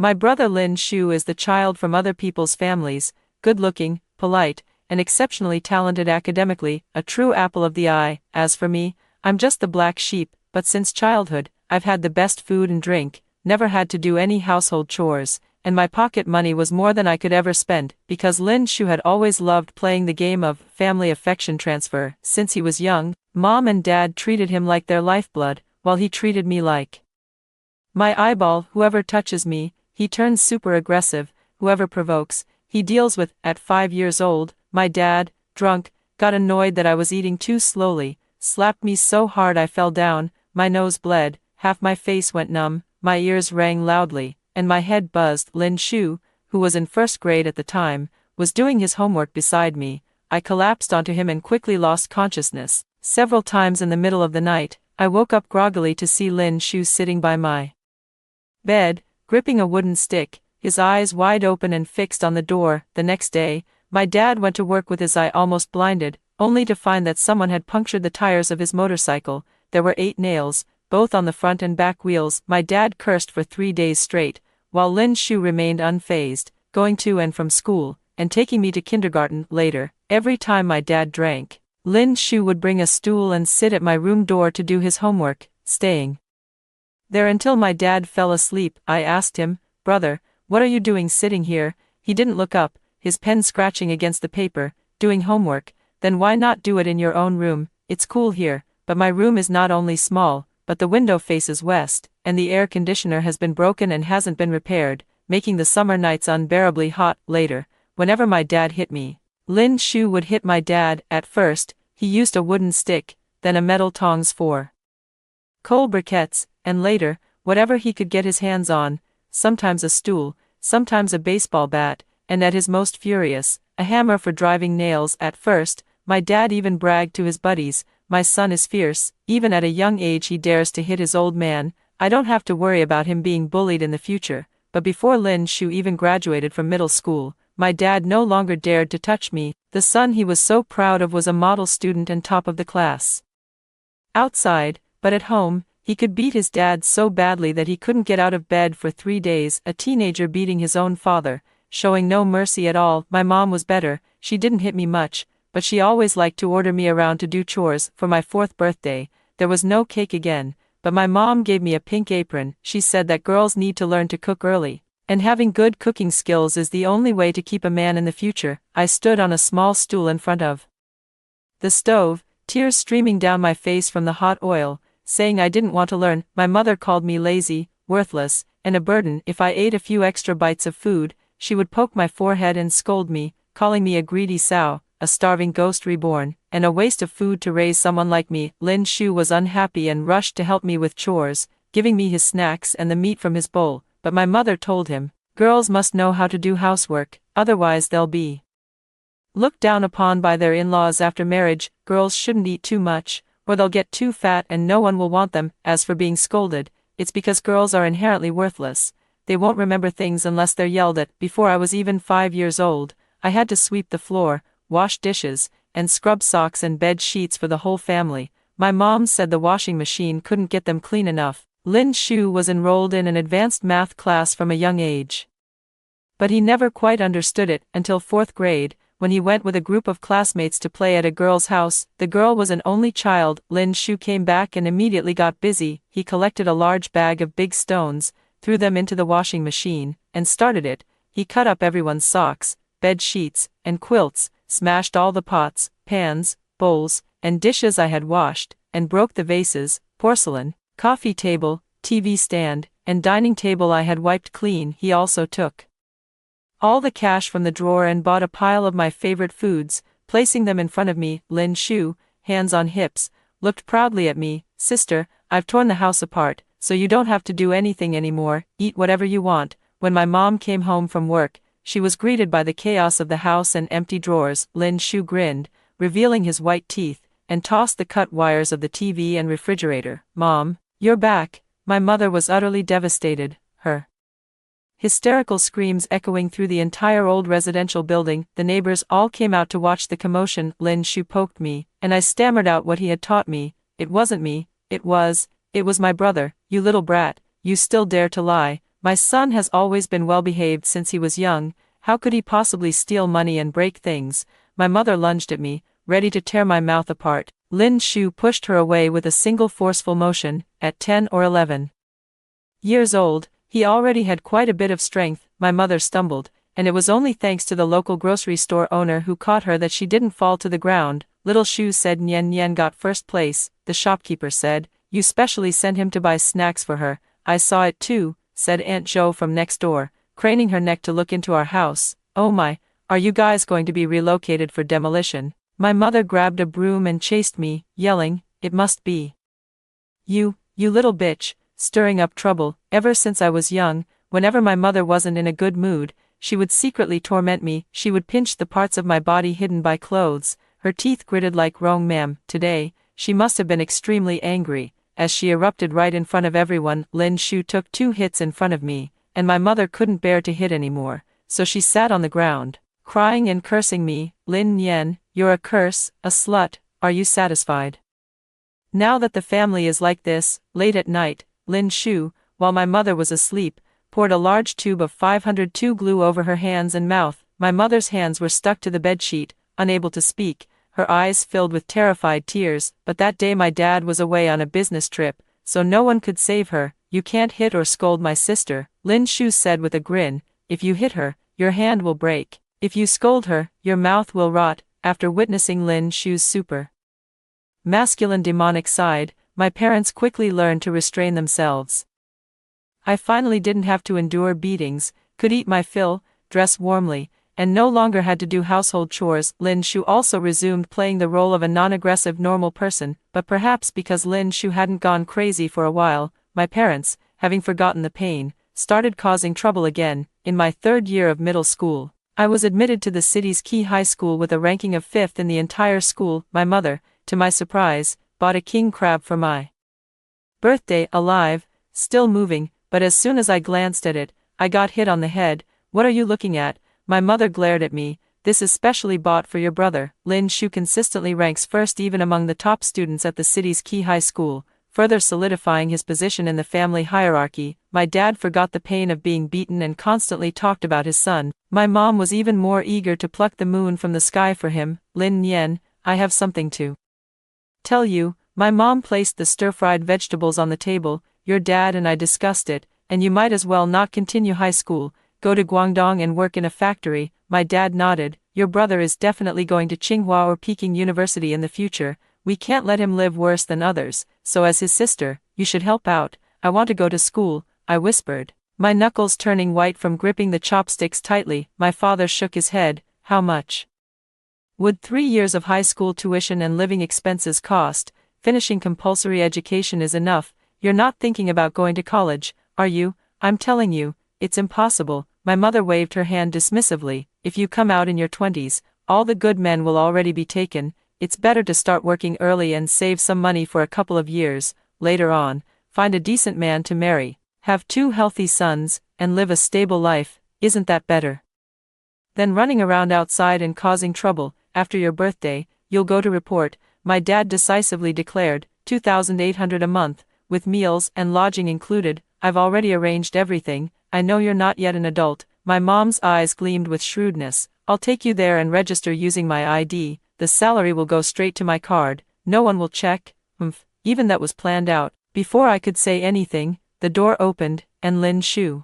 My brother Lin Shu is the child from other people's families, good-looking, polite, and exceptionally talented academically, a true apple of the eye. As for me, I'm just the black sheep, but since childhood, I've had the best food and drink, never had to do any household chores, and my pocket money was more than I could ever spend, because Lin Shu had always loved playing the game of family affection transfer. Since he was young, Mom and Dad treated him like their lifeblood, while he treated me like my eyeball. Whoever touches me, he turns super aggressive, whoever provokes, he deals with. At 5 years old, my dad, drunk, got annoyed that I was eating too slowly, slapped me so hard I fell down, my nose bled, half my face went numb, my ears rang loudly, and my head buzzed. Lin Shu, who was in first grade at the time, was doing his homework beside me. I collapsed onto him and quickly lost consciousness. Several times in the middle of the night, I woke up groggily to see Lin Shu sitting by my bed, gripping a wooden stick, his eyes wide open and fixed on the door. The next day, my dad went to work with his eye almost blinded, only to find that someone had punctured the tires of his motorcycle. There were 8 nails, both on the front and back wheels. My dad cursed for 3 days straight, while Lin Shu remained unfazed, going to and from school, and taking me to kindergarten. Later, every time my dad drank, Lin Shu would bring a stool and sit at my room door to do his homework, staying there until my dad fell asleep. I asked him, "Brother, what are you doing sitting here?" He didn't look up, his pen scratching against the paper. "Doing homework? Then why not do it in your own room? It's cool here." But my room is not only small, but the window faces west, and the air conditioner has been broken and hasn't been repaired, making the summer nights unbearably hot. Later, whenever my dad hit me, Lin Shu would hit my dad. At first, he used a wooden stick, then a metal tongs for coal briquettes, and later, whatever he could get his hands on, sometimes a stool, sometimes a baseball bat, and at his most furious, a hammer for driving nails. At first, my dad even bragged to his buddies, "My son is fierce, even at a young age he dares to hit his old man. I don't have to worry about him being bullied in the future." But before Lin Shu even graduated from middle school, my dad no longer dared to touch me. The son he was so proud of was a model student and top of the class outside, but at home, he could beat his dad so badly that he couldn't get out of bed for 3 days. A teenager beating his own father, showing no mercy at all. My mom was better, she didn't hit me much, but she always liked to order me around to do chores. For my 4th birthday, there was no cake again, but my mom gave me a pink apron. She said that girls need to learn to cook early, and having good cooking skills is the only way to keep a man in the future. I stood on a small stool in front of the stove, tears streaming down my face from the hot oil, saying I didn't want to learn. My mother called me lazy, worthless, and a burden. If I ate a few extra bites of food, she would poke my forehead and scold me, calling me a greedy sow, a starving ghost reborn, and a waste of food to raise someone like me. Lin Shu was unhappy and rushed to help me with chores, giving me his snacks and the meat from his bowl, but my mother told him, "Girls must know how to do housework, otherwise they'll be looked down upon by their in-laws after marriage. Girls shouldn't eat too much, or they'll get too fat and no one will want them." As for being scolded, it's because girls are inherently worthless. They won't remember things unless they're yelled at. Before I was even 5 years old, I had to sweep the floor, wash dishes, and scrub socks and bed sheets for the whole family. My mom said the washing machine couldn't get them clean enough. Lin Shu was enrolled in an advanced math class from a young age, but he never quite understood it until 4th grade, when he went with a group of classmates to play at a girl's house. The girl was an only child. Lin Shu came back and immediately got busy. He collected a large bag of big stones, threw them into the washing machine, and started it. He cut up everyone's socks, bed sheets, and quilts, smashed all the pots, pans, bowls, and dishes I had washed, and broke the vases, porcelain, coffee table, TV stand, and dining table I had wiped clean. He also took all the cash from the drawer and bought a pile of my favorite foods, placing them in front of me. Lin Shu, hands on hips, looked proudly at me. "Sister, I've torn the house apart, so you don't have to do anything anymore. Eat whatever you want." When my mom came home from work, she was greeted by the chaos of the house and empty drawers. Lin Shu grinned, revealing his white teeth, and tossed the cut wires of the TV and refrigerator. "Mom, you're back." My mother was utterly devastated, her hysterical screams echoing through the entire old residential building. The neighbors all came out to watch the commotion. Lin Shu poked me, and I stammered out what he had taught me. "It wasn't me, it was my brother." "You little brat, you still dare to lie." My son has always been well behaved since he was young, how could he possibly steal money and break things? My mother lunged at me, ready to tear my mouth apart. Lin Shu pushed her away with a single forceful motion. At 10 or 11 years old, he already had quite a bit of strength. My mother stumbled, and it was only thanks to the local grocery store owner who caught her that she didn't fall to the ground. Little Shu said Nian Nian got first place. The shopkeeper said, "You specially sent him to buy snacks for her." "I saw it too," said Aunt Zhou from next door, craning her neck to look into our house. "Oh my, are you guys going to be relocated for demolition?" My mother grabbed a broom and chased me, yelling, "It must be you little bitch, stirring up trouble." Ever since I was young, whenever my mother wasn't in a good mood, she would secretly torment me. She would pinch the parts of my body hidden by clothes, her teeth gritted like "Wrong ma'am." Today, she must have been extremely angry, as she erupted right in front of everyone. Lin Shu took 2 hits in front of me, and my mother couldn't bear to hit anymore, so she sat on the ground, crying and cursing me. "Lin Nian, you're a curse, a slut, are you satisfied? Now that the family is like this." Late at night, Lin Shu, while my mother was asleep, poured a large tube of 502 glue over her hands and mouth. My mother's hands were stuck to the bedsheet, unable to speak, her eyes filled with terrified tears. But that day my dad was away on a business trip, so no one could save her. "You can't hit or scold my sister," Lin Shu said with a grin. "If you hit her, your hand will break. If you scold her, your mouth will rot." After witnessing Lin Shu's super masculine demonic side, my parents quickly learned to restrain themselves. I finally didn't have to endure beatings, could eat my fill, dress warmly, and no longer had to do household chores. Lin Shu also resumed playing the role of a non-aggressive normal person, but perhaps because Lin Shu hadn't gone crazy for a while, my parents, having forgotten the pain, started causing trouble again. In my 3rd year of middle school, I was admitted to the city's key high school with a ranking of 5th in the entire school. My mother, to my surprise, bought a king crab for my birthday, alive, still moving, but as soon as I glanced at it, I got hit on the head. "What are you looking at?" My mother glared at me. "This is specially bought for your brother." Lin Shu consistently ranks first even among the top students at the city's key high school, further solidifying his position in the family hierarchy. My dad forgot the pain of being beaten and constantly talked about his son. My mom was even more eager to pluck the moon from the sky for him. "Lin Nian, I have something to tell you." My mom placed the stir-fried vegetables on the table. "Your dad and I discussed it, and you might as well not continue high school, go to Guangdong and work in a factory." My dad nodded. "Your brother is definitely going to Tsinghua or Peking University in the future. We can't let him live worse than others, so as his sister, you should help out." "I want to go to school," I whispered, my knuckles turning white from gripping the chopsticks tightly. My father shook his head. "How much would 3 years of high school tuition and living expenses cost? Finishing compulsory education is enough. You're not thinking about going to college, are you? I'm telling you, it's impossible." My mother waved her hand dismissively. "If you come out in your 20s, all the good men will already be taken. It's better to start working early and save some money for a couple of years. Later on, find a decent man to marry, have 2 healthy sons, and live a stable life. Isn't that better than running around outside and causing trouble? After your birthday, you'll go to report," my dad decisively declared. 2,800 a month, with meals and lodging included. "I've already arranged everything. I know you're not yet an adult." My mom's eyes gleamed with shrewdness. "I'll take you there and register using my ID. The salary will go straight to my card. No one will check." Even that was planned out. Before I could say anything, the door opened, and Lin Shu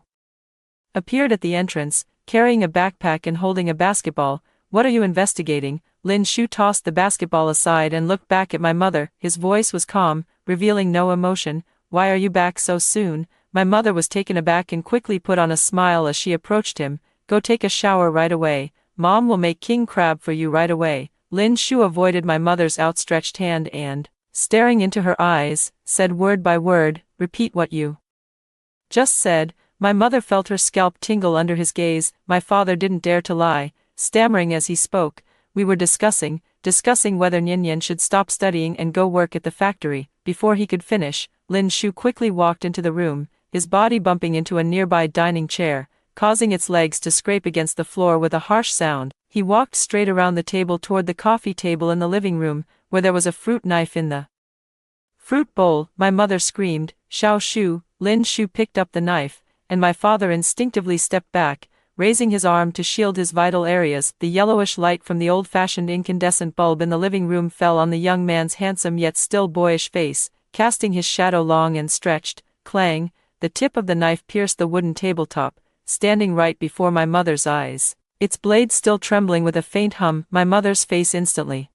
appeared at the entrance, carrying a backpack and holding a basketball. "What are you investigating?" Lin Shu tossed the basketball aside and looked back at my mother. His voice was calm, revealing no emotion. "Why are you back so soon?" My mother was taken aback and quickly put on a smile as she approached him. "Go take a shower right away. Mom will make king crab for you right away." Lin Shu avoided my mother's outstretched hand and, staring into her eyes, said word by word, "Repeat what you just said." My mother felt her scalp tingle under his gaze. My father didn't dare to lie, stammering as he spoke. "We were discussing whether Nian should stop studying and go work at the factory." Before he could finish, Lin Shu quickly walked into the room, his body bumping into a nearby dining chair, causing its legs to scrape against the floor with a harsh sound. He walked straight around the table toward the coffee table in the living room, where there was a fruit knife in the fruit bowl. My mother screamed, "Xiao Shu!" Lin Shu picked up the knife, and my father instinctively stepped back, raising his arm to shield his vital areas. The yellowish light from the old-fashioned incandescent bulb in the living room fell on the young man's handsome yet still boyish face, casting his shadow long and stretched. Clang, the tip of the knife pierced the wooden tabletop, standing right before my mother's eyes, its blade still trembling with a faint hum. My mother's face instantly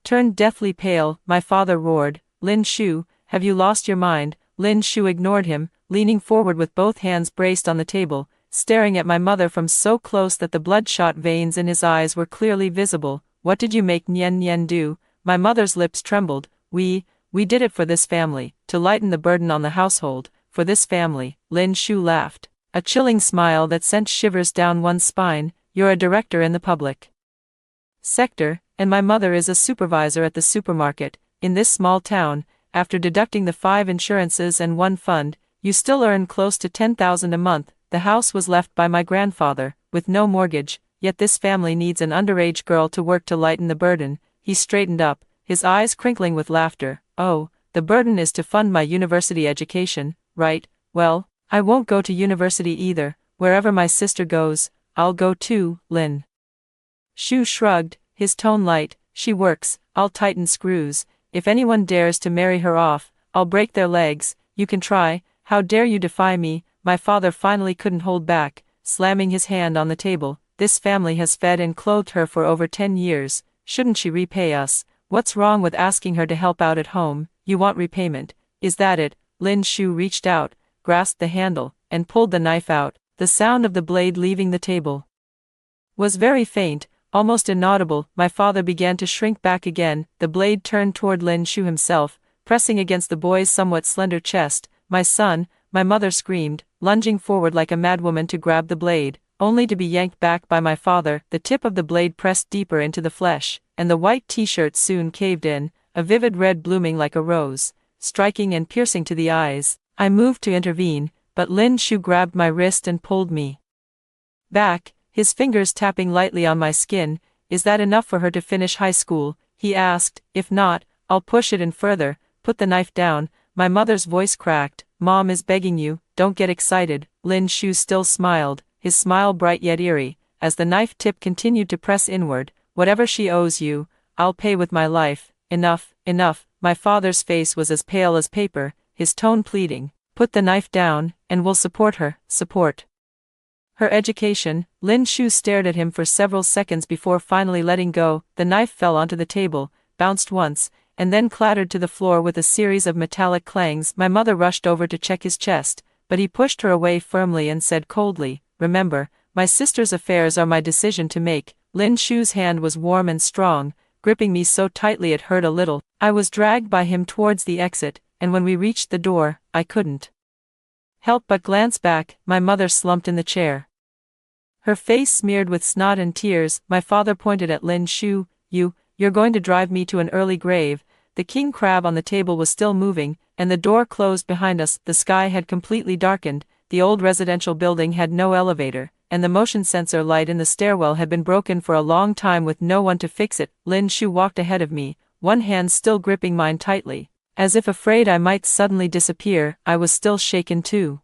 turned deathly pale. My father roared, "Lin Shu, have you lost your mind?" Lin Shu ignored him, leaning forward with both hands braced on the table, staring at my mother from so close that the bloodshot veins in his eyes were clearly visible. "What did you make Nian Nian do?" My mother's lips trembled. We did it for this family, to lighten the burden on the household, for this family." Lin Shu laughed, a chilling smile that sent shivers down one's spine. "You're a director in the public sector, and my mother is a supervisor at the supermarket. In this small town, after deducting the 5 insurances and 1 fund, you still earn close to 10,000 a month. The house was left by my grandfather, with no mortgage, yet this family needs an underage girl to work to lighten the burden." He straightened up, his eyes crinkling with laughter. "Oh, the burden is to fund my university education, right? Well, I won't go to university either. Wherever my sister goes, I'll go too." Lin Shu shrugged, his tone light. "She works, I'll tighten screws. If anyone dares to marry her off, I'll break their legs. You can try. How dare you defy me?" My father finally couldn't hold back, slamming his hand on the table. "This family has fed and clothed her for over 10 years. Shouldn't she repay us? What's wrong with asking her to help out at home? You want repayment, is that it?" Lin Shu reached out, grasped the handle, and pulled the knife out. The sound of the blade leaving the table was very faint, almost inaudible. My father began to shrink back again. The blade turned toward Lin Shu himself, pressing against the boy's somewhat slender chest. "My son," my mother screamed, lunging forward like a madwoman to grab the blade, only to be yanked back by my father. The tip of the blade pressed deeper into the flesh, and the white t-shirt soon caved in, a vivid red blooming like a rose, striking and piercing to the eyes. I moved to intervene, but Lin Shu grabbed my wrist and pulled me back, his fingers tapping lightly on my skin. "Is that enough for her to finish high school?" he asked. "If not, I'll push it in further." "Put the knife down." My mother's voice cracked. "Mom is begging you, don't get excited." Lin Shu still smiled, his smile bright yet eerie, as the knife tip continued to press inward. "Whatever she owes you, I'll pay with my life." "Enough, enough." My father's face was as pale as paper, his tone pleading. "Put the knife down, and we'll support her." "Support her education?" Lin Shu stared at him for several seconds before finally letting go. The knife fell onto the table, bounced once, and then clattered to the floor with a series of metallic clangs. My mother rushed over to check his chest, but he pushed her away firmly and said coldly, "Remember, my sister's affairs are my decision to make." Lin Shu's hand was warm and strong, gripping me so tightly it hurt a little. I was dragged by him towards the exit, and when we reached the door, I couldn't help but glance back. My mother slumped in the chair, her face smeared with snot and tears. My father pointed at Lin Shu. You're going to drive me to an early grave." The king crab on the table was still moving, and the door closed behind us. The sky had completely darkened, the old residential building had no elevator, and the motion sensor light in the stairwell had been broken for a long time with no one to fix it. Lin Shu walked ahead of me, one hand still gripping mine tightly, as if afraid I might suddenly disappear. I was still shaken too.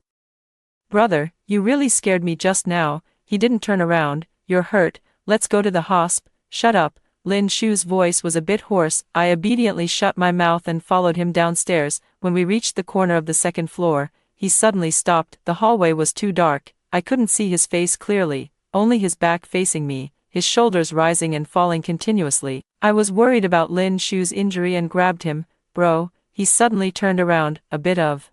"Brother, you really scared me just now." He didn't turn around. "You're hurt, let's go to the hosp." "Shut up." Lin Shu's voice was a bit hoarse. I obediently shut my mouth and followed him downstairs. When we reached the corner of the second floor, he suddenly stopped. The hallway was too dark, I couldn't see his face clearly, only his back facing me, his shoulders rising and falling continuously. I was worried about Lin Shu's injury and grabbed him. "Bro." He suddenly turned around. A bit of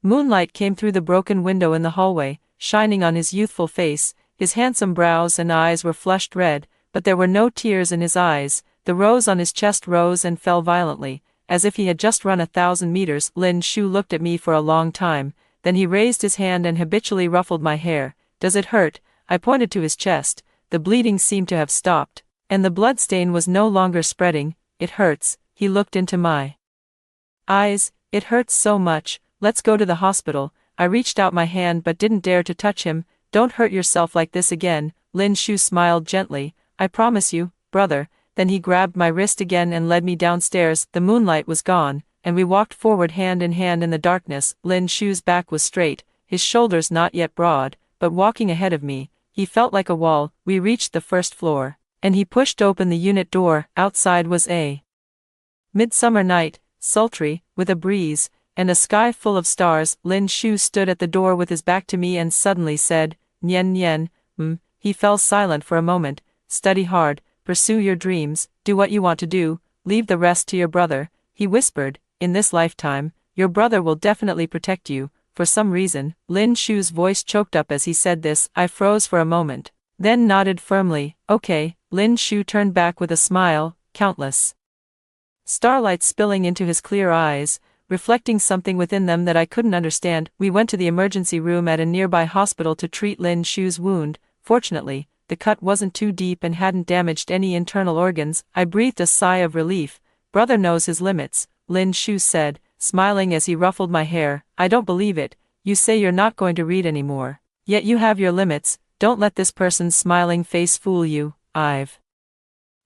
moonlight came through the broken window in the hallway, shining on his youthful face. His handsome brows and eyes were flushed red, but there were no tears in his eyes. The rose on his chest rose and fell violently, as if he had just run 1,000 meters. Lin Shu looked at me for a long time, then he raised his hand and habitually ruffled my hair. "Does it hurt?" I pointed to his chest. The bleeding seemed to have stopped, and the bloodstain was no longer spreading. "It hurts." He looked into my eyes. "It hurts so much. Let's go to the hospital." I reached out my hand but didn't dare to touch him. "Don't hurt yourself like this again." Lin Shu smiled gently. "I promise you, brother." Then he grabbed my wrist again and led me downstairs. The moonlight was gone, and we walked forward hand in hand in the darkness. Lin Shu's back was straight, his shoulders not yet broad, but walking ahead of me. He felt like a wall. We reached the first floor, and he pushed open the unit door. Outside was a midsummer night, sultry, with a breeze, and a sky full of stars. Lin Shu stood at the door with his back to me and suddenly said, "Nyen Nyen." He fell silent for a moment. "Study hard, pursue your dreams, do what you want to do, leave the rest to your brother," he whispered. "In this lifetime, your brother will definitely protect you." For some reason, Lin Shu's voice choked up as he said this. I froze for a moment, then nodded firmly. "Okay." Lin Shu turned back with a smile, countless starlight spilling into his clear eyes, reflecting something within them that I couldn't understand. We went to the emergency room at a nearby hospital to treat Lin Shu's wound. Fortunately, the cut wasn't too deep and hadn't damaged any internal organs. I breathed a sigh of relief. "Brother knows his limits," Lin Shu said, smiling as he ruffled my hair. "I don't believe it. You say you're not going to read anymore. Yet you have your limits. Don't let this person's smiling face fool you. I've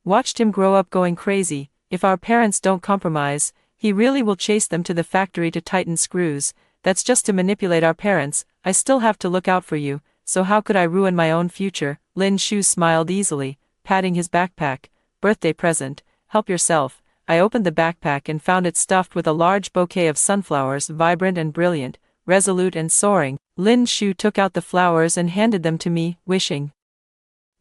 watched him grow up going crazy. If our parents don't compromise, he really will chase them to the factory to tighten screws. That's just to manipulate our parents. I still have to look out for you, so how could I ruin my own future?" Lin Shu smiled easily, patting his backpack. "Birthday present. Help yourself." I opened the backpack and found it stuffed with a large bouquet of sunflowers, vibrant and brilliant, resolute and soaring. Lin Shu took out the flowers and handed them to me, wishing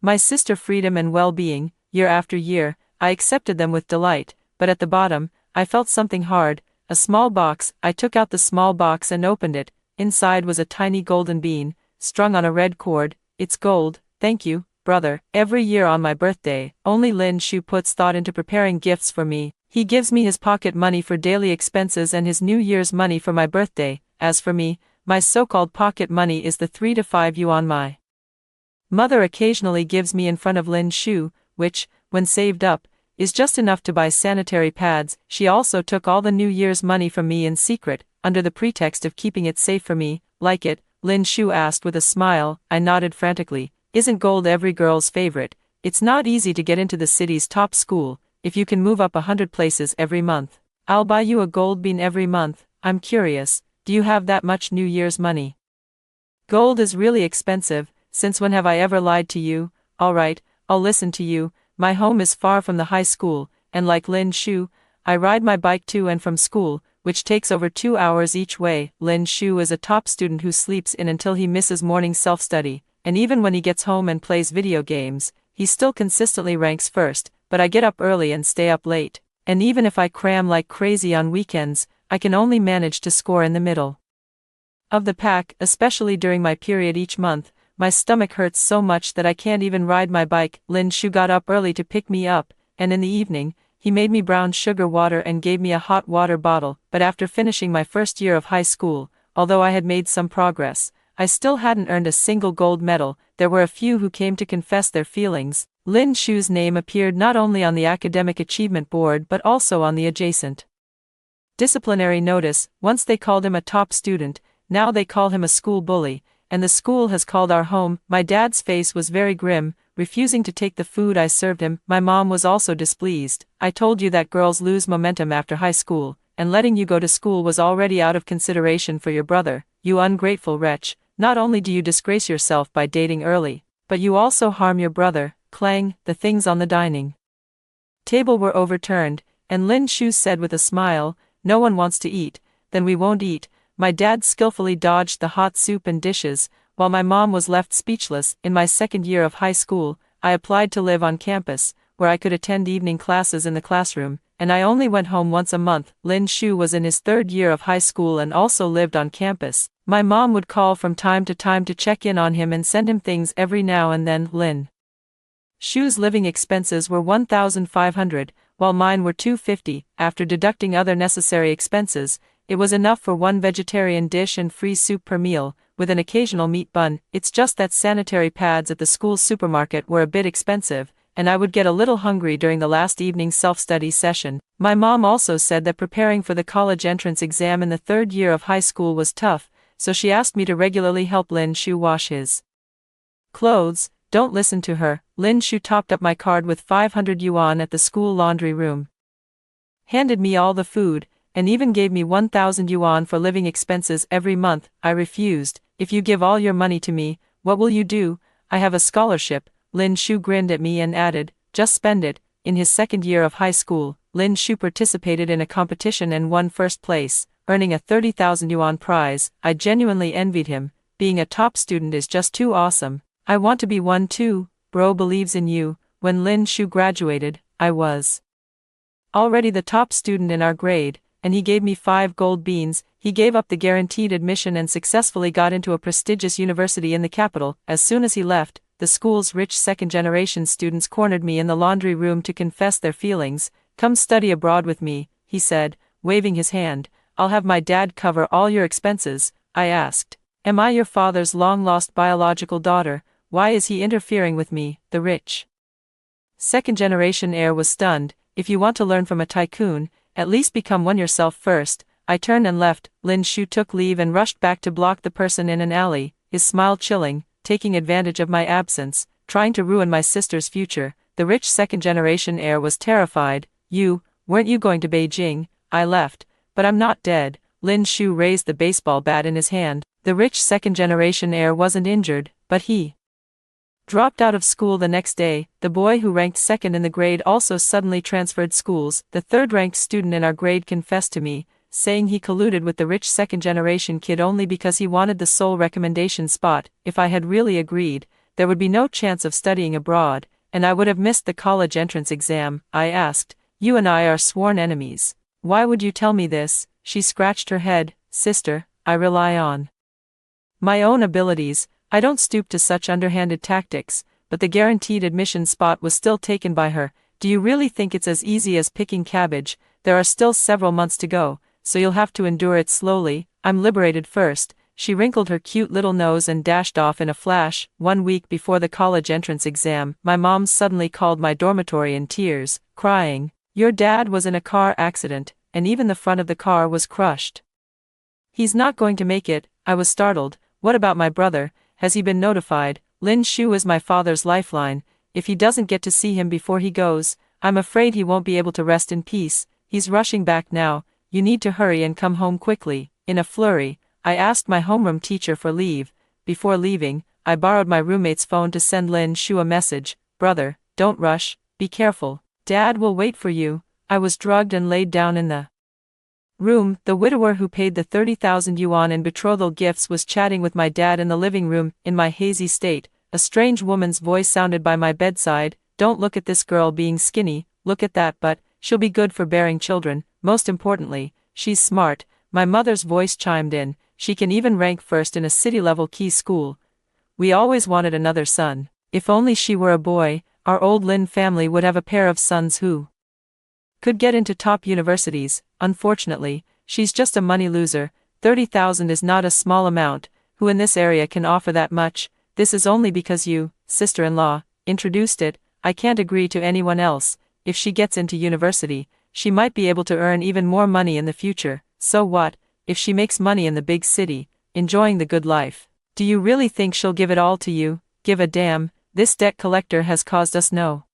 my sister freedom and well-being. Year after year, I accepted them with delight, but at the bottom, I felt something hard, a small box. I took out the small box and opened it. Inside was a tiny golden bean, strung on a red cord. "It's gold, thank you, brother. Every year on my birthday, only Lin Shu puts thought into preparing gifts for me. He gives me his pocket money for daily expenses and his New Year's money for my birthday. As for me, my so-called pocket money is the 3 to 5 yuan my mother occasionally gives me in front of Lin Shu, which, when saved up, is just enough to buy sanitary pads. She also took all the New Year's money from me in secret, under the pretext of keeping it safe for me." "Like it?" Lin Shu asked with a smile. I nodded frantically. "Isn't gold every girl's favorite? It's not easy to get into the city's top school, if you can move up 100 places every month. I'll buy you a gold bean every month." "I'm curious, do you have that much New Year's money?" "Gold is really expensive. Since when have I ever lied to you?" "Alright, I'll listen to you. My home is far from the high school, and like Lin Shu, I ride my bike to and from school, which takes over 2 hours each way." Lin Shu is a top student who sleeps in until he misses morning self-study, and even when he gets home and plays video games, he still consistently ranks first. But I get up early and stay up late, and even if I cram like crazy on weekends, I can only manage to score in the middle of the pack. Especially during my period each month, my stomach hurts so much that I can't even ride my bike. Lin Shu got up early to pick me up, and in the evening, he made me brown sugar water and gave me a hot water bottle. But after finishing my first year of high school, although I had made some progress, I still hadn't earned a single gold medal. There were a few who came to confess their feelings. Lin Shu's name appeared not only on the academic achievement board but also on the adjacent disciplinary notice. Once they called him a top student, now they call him a school bully, and the school has called our home. My dad's face was very grim, refusing to take the food I served him. My mom was also displeased. "I told you that girls lose momentum after high school, and letting you go to school was already out of consideration for your brother. You ungrateful wretch, not only do you disgrace yourself by dating early, but you also harm your brother." Clang, the things on the dining table were overturned, and Lin Shu said with a smile, "No one wants to eat, then we won't eat." My dad skillfully dodged the hot soup and dishes, while my mom was left speechless. In my second year of high school, I applied to live on campus, where I could attend evening classes in the classroom, and I only went home once a month. Lin Shu was in his third year of high school and also lived on campus. My mom would call from time to time to check in on him and send him things every now and then. Lin Shu's living expenses were 1,500, while mine were 250. After deducting other necessary expenses, it was enough for one vegetarian dish and free soup per meal, with an occasional meat bun. It's just that sanitary pads at the school supermarket were a bit expensive, and I would get a little hungry during the last evening self-study session. My mom also said that preparing for the college entrance exam in the third year of high school was tough, so she asked me to regularly help Lin Shu wash his clothes. Don't listen to her. Lin Shu topped up my card with 500 yuan at the school laundry room, handed me all the food, and even gave me 1,000 yuan for living expenses every month. I refused. if you give all your money to me, what will you do? I have a scholarship. Lin Shu grinned at me and added, just spend it. In his second year of high school, Lin Shu participated in a competition and won first place, earning a 30,000 yuan prize. I genuinely envied him. Being a top student is just too awesome. I want to be one too. Bro believes in you. When Lin Shu graduated, I was already the top student in our grade, and he gave me 5 gold beans. He gave up the guaranteed admission and successfully got into a prestigious university in the capital. As soon as he left, the school's rich second-generation students cornered me in the laundry room to confess their feelings. Come study abroad with me, he said, waving his hand. I'll have my dad cover all your expenses. I asked, am I your father's long-lost biological daughter? Why is he interfering with me? The rich second-generation heir was stunned. If you want to learn from a tycoon, at least become one yourself first. I turned and left. Lin Shu took leave and rushed back to block the person in an alley, his smile chilling, taking advantage of my absence, trying to ruin my sister's future. The rich second-generation heir was terrified. Weren't you going to Beijing? I left, but I'm not dead. Lin Shu raised the baseball bat in his hand. The rich second-generation heir wasn't injured, but he dropped out of school the next day. The boy who ranked second in the grade also suddenly transferred schools. The third-ranked student in our grade confessed to me, saying he colluded with the rich second-generation kid only because he wanted the sole recommendation spot. If I had really agreed, there would be no chance of studying abroad, and I would have missed the college entrance exam. I asked, you and I are sworn enemies. Why would you tell me this? She scratched her head. Sister, I rely on my own abilities. I don't stoop to such underhanded tactics, but the guaranteed admission spot was still taken by her. Do you really think it's as easy as picking cabbage? There are still several months to go, so you'll have to endure it slowly. I'm liberated first. She wrinkled her cute little nose and dashed off in a flash. 1 week before the college entrance exam, my mom suddenly called my dormitory in tears, crying, your dad was in a car accident, and even the front of the car was crushed. He's not going to make it. I was startled. What about my brother? Has he been notified? Lin Shu is my father's lifeline. If he doesn't get to see him before he goes, I'm afraid he won't be able to rest in peace. He's rushing back now. You need to hurry and come home quickly. In a flurry, I asked my homeroom teacher for leave. Before leaving, I borrowed my roommate's phone to send Lin Shu a message. Brother, don't rush, be careful. Dad will wait for you. I was drugged and laid down in the room. The widower who paid the 30,000 yuan in betrothal gifts was chatting with my dad in the living room. In my hazy state, a strange woman's voice sounded by my bedside. Don't look at this girl being skinny, look at that butt. She'll be good for bearing children. Most importantly, she's smart. My mother's voice chimed in. She can even rank first in a city-level key school. We always wanted another son. If only she were a boy, our old Lin family would have a pair of sons who could get into top universities. Unfortunately, she's just a money loser. 30,000 is not a small amount. Who in this area can offer that much? This is only because you, sister-in-law, introduced it. I can't agree to anyone else. If she gets into university, she might be able to earn even more money in the future. So what, if she makes money in the big city, enjoying the good life? Do you really think she'll give it all to you? Give a damn. This debt collector has caused us no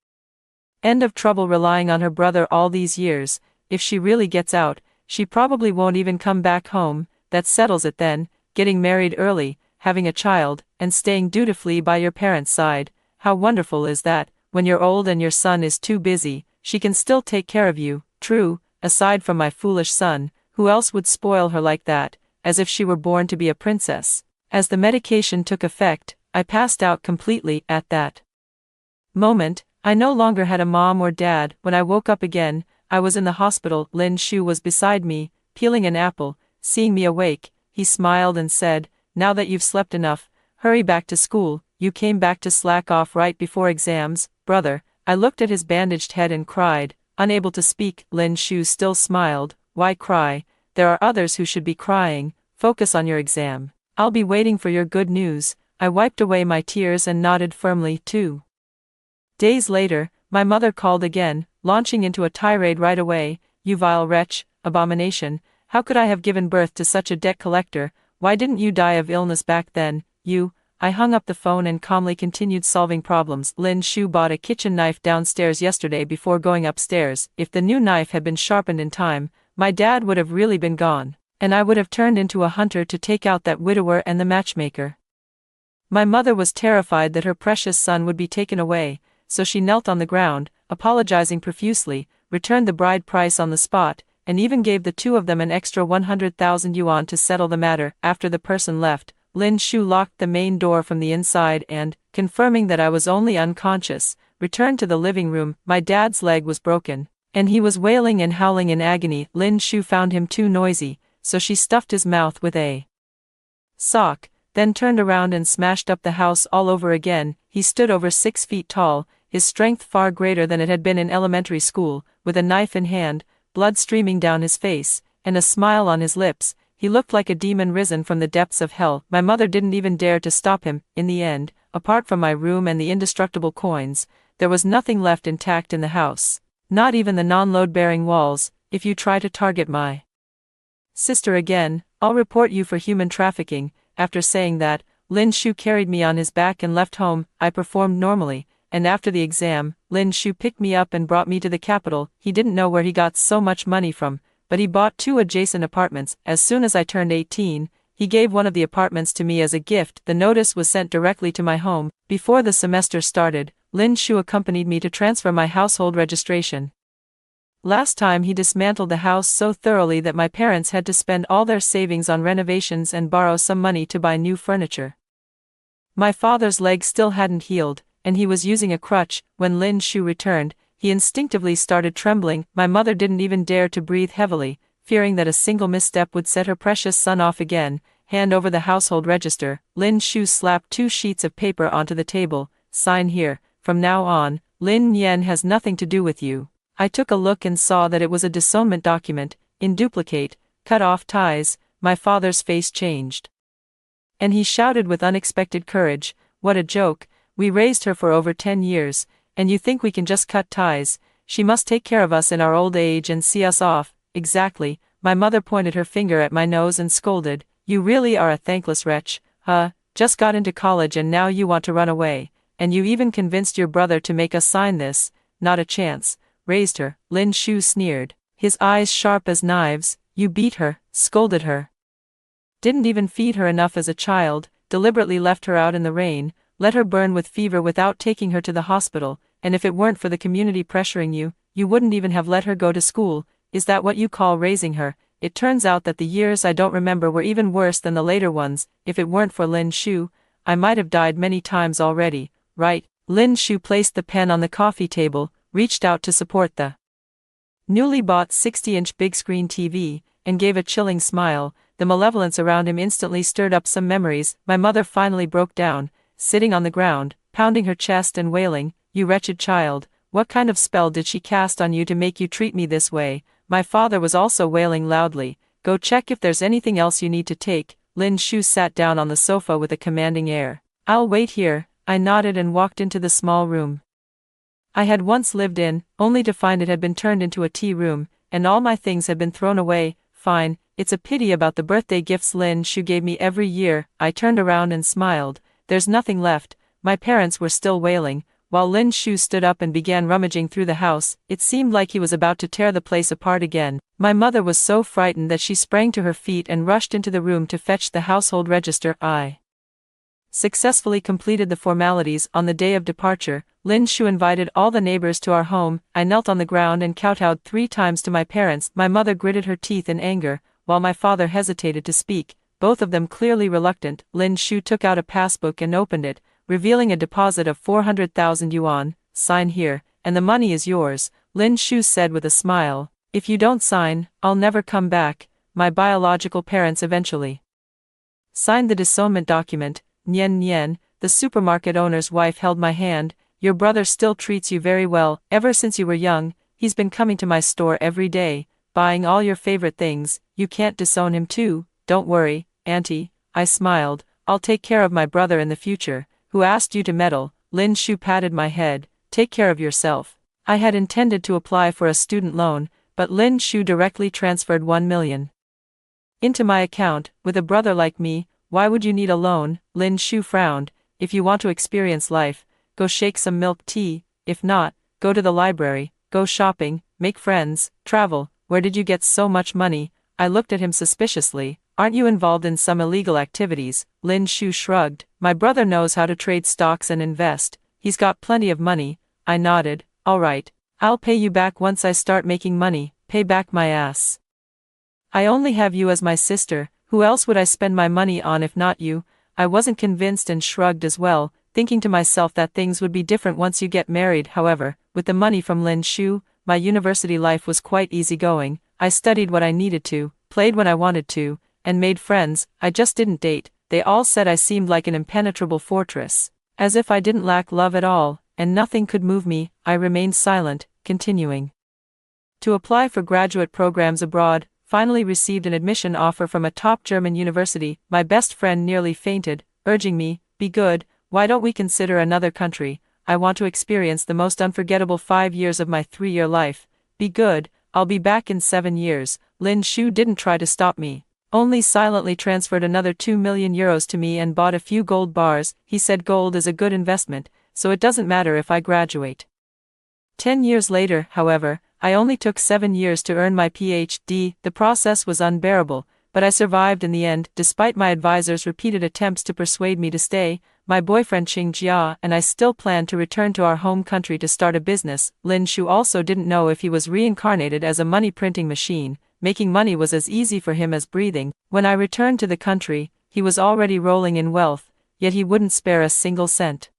end of trouble relying on her brother all these years. If she really gets out, she probably won't even come back home. That settles it then. Getting married early, having a child, and staying dutifully by your parents' side. How wonderful is that? When you're old and your son is too busy, she can still take care of you. True, aside from my foolish son, who else would spoil her like that, as if she were born to be a princess? As the medication took effect, I passed out completely. At that moment, I no longer had a mom or dad. When I woke up again, I was in the hospital. Lin Shu was beside me, peeling an apple. Seeing me awake, he smiled and said, now that you've slept enough, hurry back to school. You came back to slack off right before exams, brother. I looked at his bandaged head and cried, unable to speak. Lin Shu still smiled. Why cry? There are others who should be crying. Focus on your exam. I'll be waiting for your good news. I wiped away my tears and nodded firmly. 2 days later, my mother called again, launching into a tirade right away. You vile wretch, abomination, how could I have given birth to such a debt collector? Why didn't you die of illness back then? I hung up the phone and calmly continued solving problems. Lin Shu bought a kitchen knife downstairs yesterday before going upstairs. If the new knife had been sharpened in time, my dad would have really been gone. And I would have turned into a hunter to take out that widower and the matchmaker. My mother was terrified that her precious son would be taken away, so she knelt on the ground, apologizing profusely, returned the bride price on the spot, and even gave the two of them an extra 100,000 yuan to settle the matter. After the person left, Lin Shu locked the main door from the inside and, confirming that I was only unconscious, returned to the living room. My dad's leg was broken, and he was wailing and howling in agony. Lin Shu found him too noisy, so she stuffed his mouth with a sock, then turned around and smashed up the house all over again. He stood over 6 feet tall, his strength far greater than it had been in elementary school, with a knife in hand, blood streaming down his face, and a smile on his lips. He looked like a demon risen from the depths of hell. My mother didn't even dare to stop him. In the end, apart from my room and the indestructible coins, there was nothing left intact in the house. Not even the non-load-bearing walls. If you try to target my sister again, I'll report you for human trafficking. After saying that, Lin Shu carried me on his back and left home. I performed normally, and after the exam, Lin Shu picked me up and brought me to the capital. He didn't know where he got so much money from, but he bought 2 adjacent apartments. As soon as I turned 18, he gave one of the apartments to me as a gift. The notice was sent directly to my home. Before the semester started, Lin Shu accompanied me to transfer my household registration. Last time he dismantled the house so thoroughly that my parents had to spend all their savings on renovations and borrow some money to buy new furniture. My father's leg still hadn't healed, and he was using a crutch. When Lin Shu returned, he instinctively started trembling. My mother didn't even dare to breathe heavily, fearing that a single misstep would set her precious son off again. Hand over the household register. Lin Shu slapped 2 sheets of paper onto the table. Sign here. From now on, Lin Yen has nothing to do with you. I took a look and saw that it was a disownment document, in duplicate, cut off ties. My father's face changed. And he shouted with unexpected courage, "What a joke, we raised her for over 10 years, and you think we can just cut ties? She must take care of us in our old age and see us off." Exactly. My mother pointed her finger at my nose and scolded, "You really are a thankless wretch, just got into college and now you want to run away, and you even convinced your brother to make us sign this. Not a chance." Raised her, Lin Shu sneered, his eyes sharp as knives. "You beat her, scolded her. Didn't even feed her enough as a child, deliberately left her out in the rain, let her burn with fever without taking her to the hospital, and if it weren't for the community pressuring you, you wouldn't even have let her go to school. Is that what you call raising her?" It turns out that the years I don't remember were even worse than the later ones. If it weren't for Lin Shu, I might have died many times already. Right. Lin Shu placed the pen on the coffee table, reached out to support the newly bought 60-inch big-screen TV, and gave a chilling smile. The malevolence around him instantly stirred up some memories. My mother finally broke down, sitting on the ground, pounding her chest and wailing, "You wretched child, what kind of spell did she cast on you to make you treat me this way?" My father was also wailing loudly, "Go check if there's anything else you need to take." Lin Shu sat down on the sofa with a commanding air. "I'll wait here." I nodded and walked into the small room I had once lived in, only to find it had been turned into a tea room, and all my things had been thrown away. Fine, it's a pity about the birthday gifts Lin Shu gave me every year. I turned around and smiled. There's nothing left. My parents were still wailing, while Lin Shu stood up and began rummaging through the house. It seemed like he was about to tear the place apart again. My mother was so frightened that she sprang to her feet and rushed into the room to fetch the household register. I successfully completed the formalities. On the day of departure, Lin Shu invited all the neighbors to our home. I knelt on the ground and kowtowed 3 times to my parents. My mother gritted her teeth in anger, while my father hesitated to speak, both of them clearly reluctant. Lin Shu took out a passbook and opened it, revealing a deposit of 400,000 yuan. "Sign here, and the money is yours," Lin Shu said with a smile. "If you don't sign, I'll never come back." My biological parents eventually signed the disownment document. Nian Nian, the supermarket owner's wife, held my hand. "Your brother still treats you very well. Ever since you were young, he's been coming to my store every day, buying all your favorite things. You can't disown him too." "Don't worry, Auntie," I smiled, "I'll take care of my brother in the future." "Who asked you to meddle?" Lin Shu patted my head. "Take care of yourself." I had intended to apply for a student loan, but Lin Shu directly transferred 1 million into my account. "With a brother like me, why would you need a loan?" Lin Shu frowned. "If you want to experience life, go shake some milk tea. If not, go to the library, go shopping, make friends, travel." "Where did you get so much money?" I looked at him suspiciously. Aren't you involved in some illegal activities? Lin Shu shrugged. My brother knows how to trade stocks and invest. He's got plenty of money. I nodded. All right. I'll pay you back once I start making money. Pay back my ass. I only have you as my sister. Who else would I spend my money on if not you? I wasn't convinced and shrugged as well, thinking to myself that things would be different once you get married. However, with the money from Lin Shu, my university life was quite easygoing. I studied what I needed to, played when I wanted to, and made friends. I just didn't date. They all said I seemed like an impenetrable fortress. As if I didn't lack love at all, and nothing could move me. I remained silent, continuing to apply for graduate programs abroad. Finally received an admission offer from a top German university. My best friend nearly fainted, urging me, "Be good, why don't we consider another country? I want to experience the most unforgettable 5 years of my 3-year life. Be good, I'll be back in 7 years. Lin Shu didn't try to stop me, only silently transferred another 2 million euros to me and bought a few gold bars. He said gold is a good investment, so it doesn't matter if I graduate. 10 years later, however, I only took 7 years to earn my PhD. The process was unbearable, but I survived in the end. Despite my advisor's repeated attempts to persuade me to stay, my boyfriend Qing Jia and I still planned to return to our home country to start a business. Lin Shu also didn't know if he was reincarnated as a money printing machine. Making money was as easy for him as breathing. When I returned to the country, he was already rolling in wealth, yet he wouldn't spare a single cent.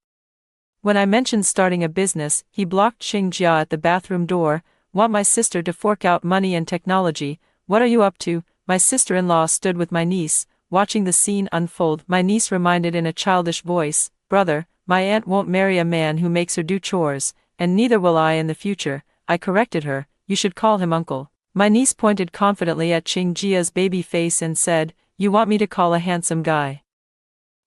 When I mentioned starting a business, he blocked Qing Jia at the bathroom door. Want my sister to fork out money and technology? What are you up to? My sister-in-law stood with my niece, watching the scene unfold. My niece reminded in a childish voice, "Brother, my aunt won't marry a man who makes her do chores, and neither will I in the future." I corrected her, "You should call him uncle." My niece pointed confidently at Qing Jia's baby face and said, "You want me to call a handsome guy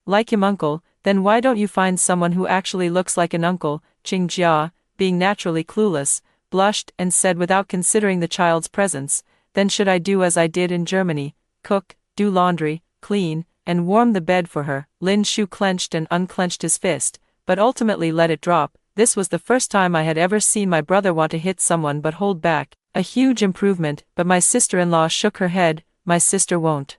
like him uncle? Then why don't you find someone who actually looks like an uncle?" Qing Jia, being naturally clueless, blushed and said without considering the child's presence, "Then should I do as I did in Germany, cook, do laundry, clean, and warm the bed for her?" Lin Shu clenched and unclenched his fist, but ultimately let it drop. This was the first time I had ever seen my brother want to hit someone but hold back. A huge improvement, but my sister-in-law shook her head. "My sister won't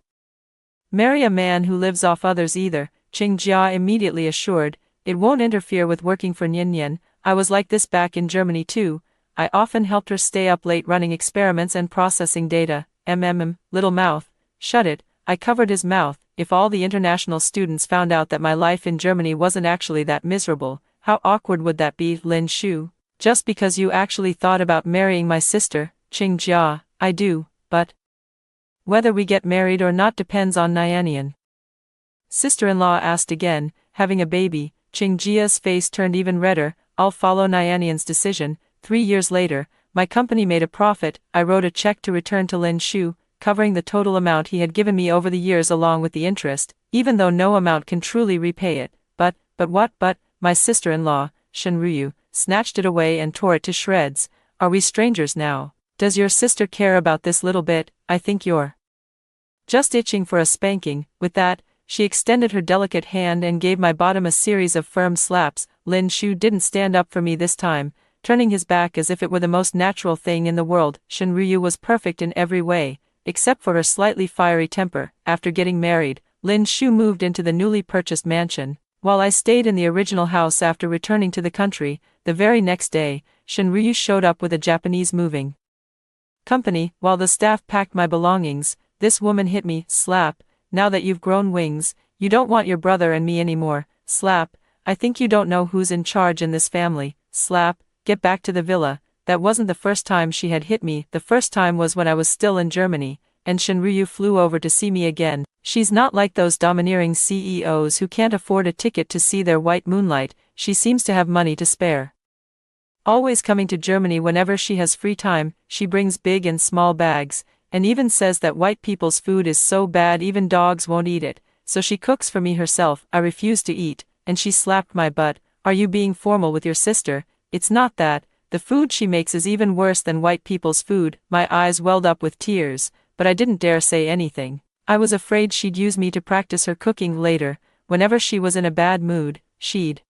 marry a man who lives off others either," Qing Jia immediately assured. "It won't interfere with working for Nian. I was like this back in Germany too. I often helped her stay up late running experiments and processing data." Little mouth, shut it. I covered his mouth. If all the international students found out that my life in Germany wasn't actually that miserable, how awkward would that be? Lin Shu, just because you actually thought about marrying my sister, Qing Jia, I do, but whether we get married or not depends on Nianian. Sister-in-law asked again, having a baby. Qing Jia's face turned even redder. "I'll follow Nianian's decision." 3 years later, my company made a profit. I wrote a check to return to Lin Shu, covering the total amount he had given me over the years along with the interest, even though no amount can truly repay it. But my sister-in-law, Shenryu, snatched it away and tore it to shreds. "Are we strangers now? Does your sister care about this little bit? I think you're just itching for a spanking." With that, she extended her delicate hand and gave my bottom a series of firm slaps. Lin Shu didn't stand up for me this time, turning his back as if it were the most natural thing in the world. Shenryu was perfect in every way, except for her slightly fiery temper. After getting married, Lin Shu moved into the newly purchased mansion, while I stayed in the original house. After returning to the country, the very next day, Shenryu showed up with a Japanese moving company. While the staff packed my belongings, this woman hit me. Slap. "Now that you've grown wings, you don't want your brother and me anymore." Slap. "I think you don't know who's in charge in this family." Slap. "Get back to the villa." That wasn't the first time she had hit me. The first time was when I was still in Germany, and Shenryu flew over to see me again. She's not like those domineering CEOs who can't afford a ticket to see their white moonlight. She seems to have money to spare. Always coming to Germany whenever she has free time. She brings big and small bags, and even says that white people's food is so bad even dogs won't eat it, so she cooks for me herself. I refuse to eat, and she slapped my butt. "Are you being formal with your sister? It's not that. The food she makes is even worse than white people's food." My eyes welled up with tears, but I didn't dare say anything. I was afraid she'd use me to practice her cooking later. Whenever she was in a bad mood, she'd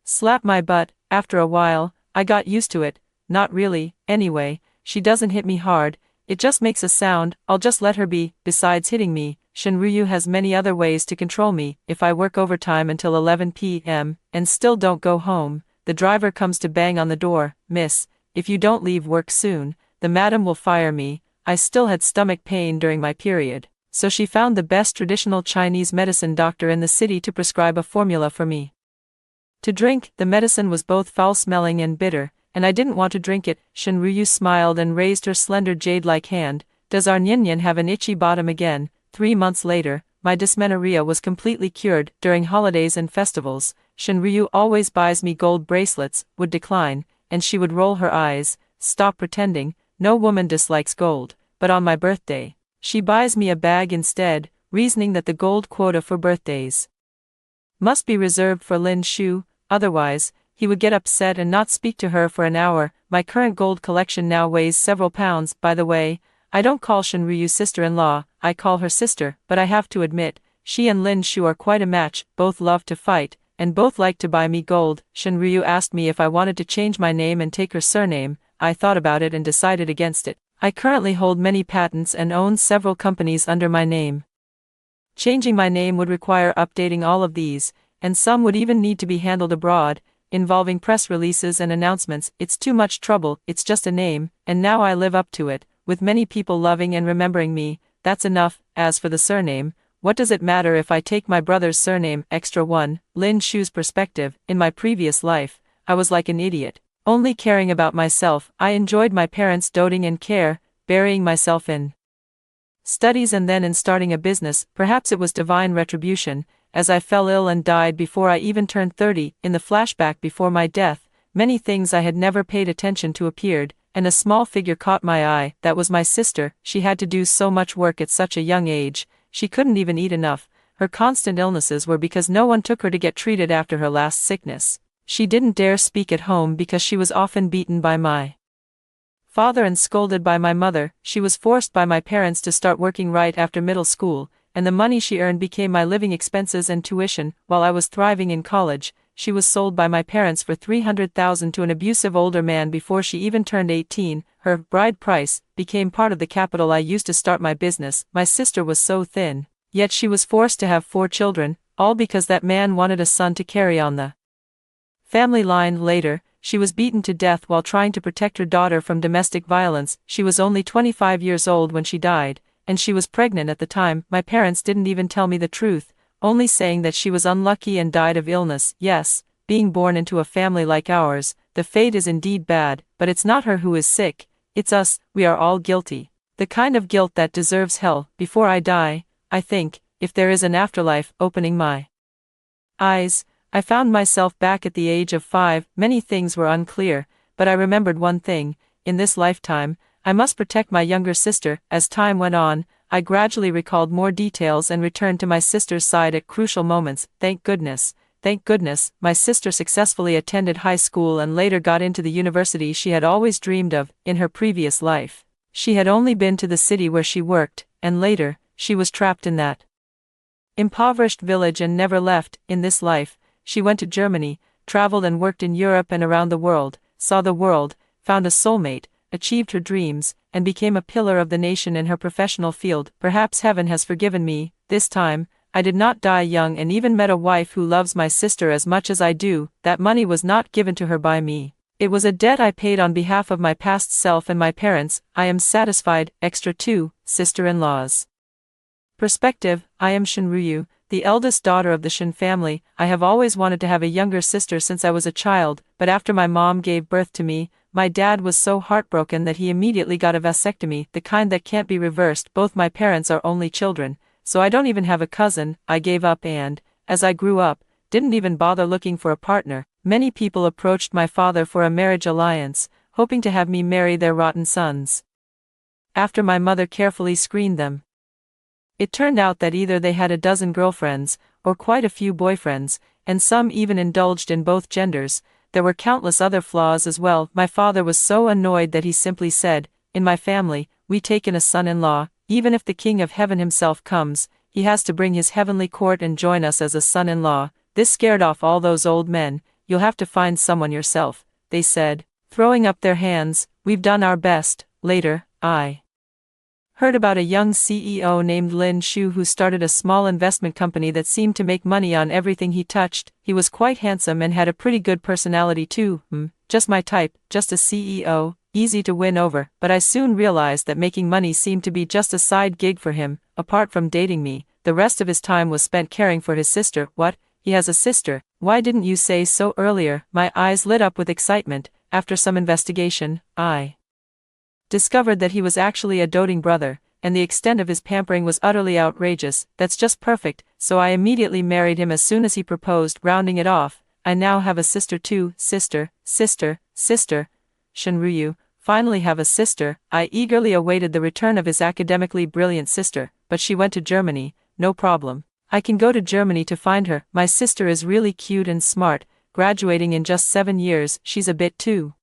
slap my butt. After a while, I got used to it. Not really, anyway. She doesn't hit me hard. It just makes a sound, I'll just let her be. Besides hitting me, Shinryu has many other ways to control me. If I work overtime until 11 p.m. and still don't go home, the driver comes to bang on the door. Miss, if you don't leave work soon, the madam will fire me. I still had stomach pain during my period, so she found the best traditional Chinese medicine doctor in the city to prescribe a formula for me to drink. The medicine was both foul-smelling and bitter, and I didn't want to drink it. Shinryu smiled and raised her slender jade-like hand. Does our Nyan have an itchy bottom again? 3 months later, my dysmenorrhea was completely cured. During holidays and festivals, Shinryu always buys me gold bracelets, would decline, and she would roll her eyes. Stop pretending, no woman dislikes gold, but on my birthday, she buys me a bag instead, reasoning that the gold quota for birthdays must be reserved for Lin Shu, otherwise, he would get upset and not speak to her for an hour. My current gold collection now weighs several pounds. By the way, I don't call Shinryu sister-in-law, I call her sister, but I have to admit, she and Lin Shu are quite a match. Both love to fight, and both like to buy me gold. Shinryu asked me if I wanted to change my name and take her surname. I thought about it and decided against it. I currently hold many patents and own several companies under my name. Changing my name would require updating all of these, and some would even need to be handled abroad, involving press releases and announcements. It's too much trouble. It's just a name, and now I live up to it, with many people loving and remembering me. That's enough. As for the surname, what does it matter if I take my brother's surname? Extra 1. Lin Shu's perspective. In my previous life, I was like an idiot, only caring about myself. I enjoyed my parents' doting and care, burying myself in studies and then in starting a business. Perhaps it was divine retribution, as I fell ill and died before I even turned 30. In the flashback before my death, many things I had never paid attention to appeared, and a small figure caught my eye. That was my sister. She had to do so much work at such a young age, she couldn't even eat enough. Her constant illnesses were because no one took her to get treated after her last sickness. She didn't dare speak at home because she was often beaten by my father and scolded by my mother. She was forced by my parents to start working right after middle school, and the money she earned became my living expenses and tuition. While I was thriving in college, she was sold by my parents for $300,000 to an abusive older man before she even turned 18. Her bride price became part of the capital I used to start my business. My sister was so thin, yet she was forced to have 4 children, all because that man wanted a son to carry on the family line. Later, she was beaten to death while trying to protect her daughter from domestic violence. She was only 25 years old when she died, and she was pregnant at the time. My parents didn't even tell me the truth, only saying that she was unlucky and died of illness. Yes, being born into a family like ours, the fate is indeed bad, but it's not her who is sick, it's us. We are all guilty. The kind of guilt that deserves hell. Before I die, I think, if there is an afterlife. Opening my eyes, I found myself back at the age of 5. Many things were unclear, but I remembered one thing: in this lifetime, I must protect my younger sister. As time went on, I gradually recalled more details and returned to my sister's side at crucial moments. Thank goodness, my sister successfully attended high school and later got into the university she had always dreamed of. In her previous life, she had only been to the city where she worked, and later, she was trapped in that impoverished village and never left. In this life, she went to Germany, traveled and worked in Europe and around the world, saw the world, found a soulmate, achieved her dreams, and became a pillar of the nation in her professional field. Perhaps heaven has forgiven me. This time, I did not die young and even met a wife who loves my sister as much as I do. That money was not given to her by me. It was a debt I paid on behalf of my past self and my parents. I am satisfied. Extra 2. Sister-in-laws. Perspective. I am Shinryu, the eldest daughter of the Shin family. I have always wanted to have a younger sister since I was a child, but after my mom gave birth to me, my dad was so heartbroken that he immediately got a vasectomy, the kind that can't be reversed. Both my parents are only children, so I don't even have a cousin. I gave up and, as I grew up, didn't even bother looking for a partner. Many people approached my father for a marriage alliance, hoping to have me marry their rotten sons. After my mother carefully screened them, it turned out that either they had a dozen girlfriends, or quite a few boyfriends, and some even indulged in both genders. There were countless other flaws as well. My father was so annoyed that he simply said, "In my family, we take in a son-in-law. Even if the King of Heaven himself comes, he has to bring his heavenly court and join us as a son-in-law." This scared off all those old men. "You'll have to find someone yourself," they said, throwing up their hands. "We've done our best." Later, I Heard about a young CEO named Lin Shu who started a small investment company that seemed to make money on everything he touched. He was quite handsome and had a pretty good personality too. Just my type, just a CEO, easy to win over. But I soon realized that making money seemed to be just a side gig for him. Apart from dating me, the rest of his time was spent caring for his sister. What? He has a sister? Why didn't you say so earlier? My eyes lit up with excitement. After some investigation, I discovered that he was actually a doting brother, and the extent of his pampering was utterly outrageous. That's just perfect, so I immediately married him as soon as he proposed. Rounding it off, I now have a sister too. Sister. Shinryu, finally have a sister. I eagerly awaited the return of his academically brilliant sister, but she went to Germany. No problem. I can go to Germany to find her. My sister is really cute and smart, graduating in just 7 years. She's a bit too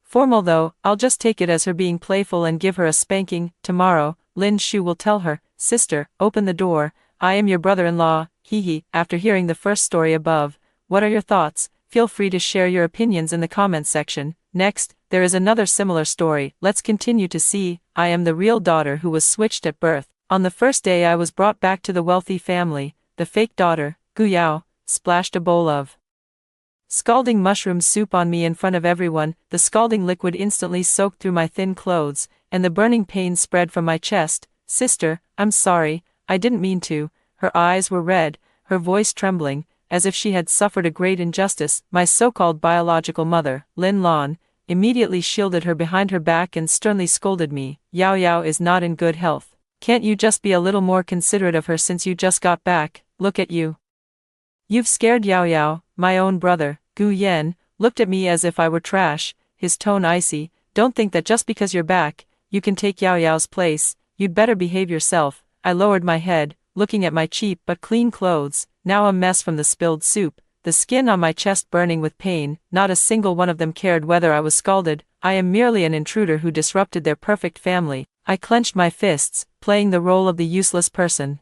formal though. I'll just take it as her being playful and give her a spanking. Tomorrow, Lin Shu will tell her, "Sister, open the door. I am your brother-in-law." Hee. After hearing the first story above, what are your thoughts? Feel free to share your opinions in the comments section. Next, there is another similar story. Let's continue to see. I am the real daughter who was switched at birth. On the first day I was brought back to the wealthy family. The fake daughter, Gu Yao, splashed a bowl of scalding mushroom soup on me in front of everyone. The scalding liquid instantly soaked through my thin clothes, and the burning pain spread from my chest. "Sister, I'm sorry, I didn't mean to." Her eyes were red, her voice trembling, as if she had suffered a great injustice. My so-called biological mother, Lin Lan, immediately shielded her behind her back and sternly scolded me. "Yao Yao is not in good health. Can't you just be a little more considerate of her since you just got back? Look at you. You've scared Yao Yao." My own brother, Gu Yan, looked at me as if I were trash, his tone icy. "Don't think that just because you're back, you can take Yao Yao's place. You'd better behave yourself." I lowered my head, looking at my cheap but clean clothes, now a mess from the spilled soup, the skin on my chest burning with pain. Not a single one of them cared whether I was scalded. I am merely an intruder who disrupted their perfect family. I clenched my fists, playing the role of the useless person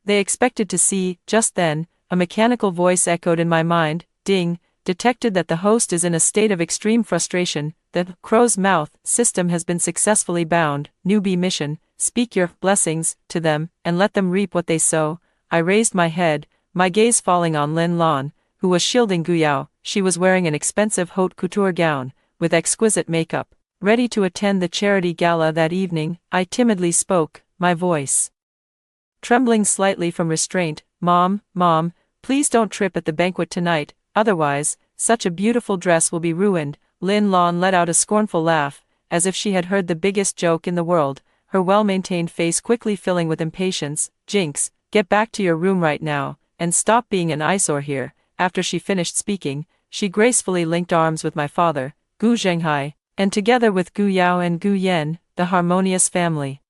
they expected to see. Just then, a mechanical voice echoed in my mind. Ding. Detected that the host is in a state of extreme frustration. The crow's mouth system has been successfully bound. Newbie mission. Speak your blessings to them, and let them reap what they sow. I raised my head, my gaze falling on Lin Lan, who was shielding Gu Yao. She was wearing an expensive haute couture gown, with exquisite makeup, ready to attend the charity gala that evening. I timidly spoke, my voice trembling slightly from restraint. Mom, please don't trip at the banquet tonight, otherwise, such a beautiful dress will be ruined." Lin Lan let out a scornful laugh, as if she had heard the biggest joke in the world, her well-maintained face quickly filling with impatience. "Jinx, get back to your room right now, and stop being an eyesore here." After she finished speaking, she gracefully linked arms with my father, Gu Zhenghai, and together with Gu Yao and Gu Yan, the harmonious family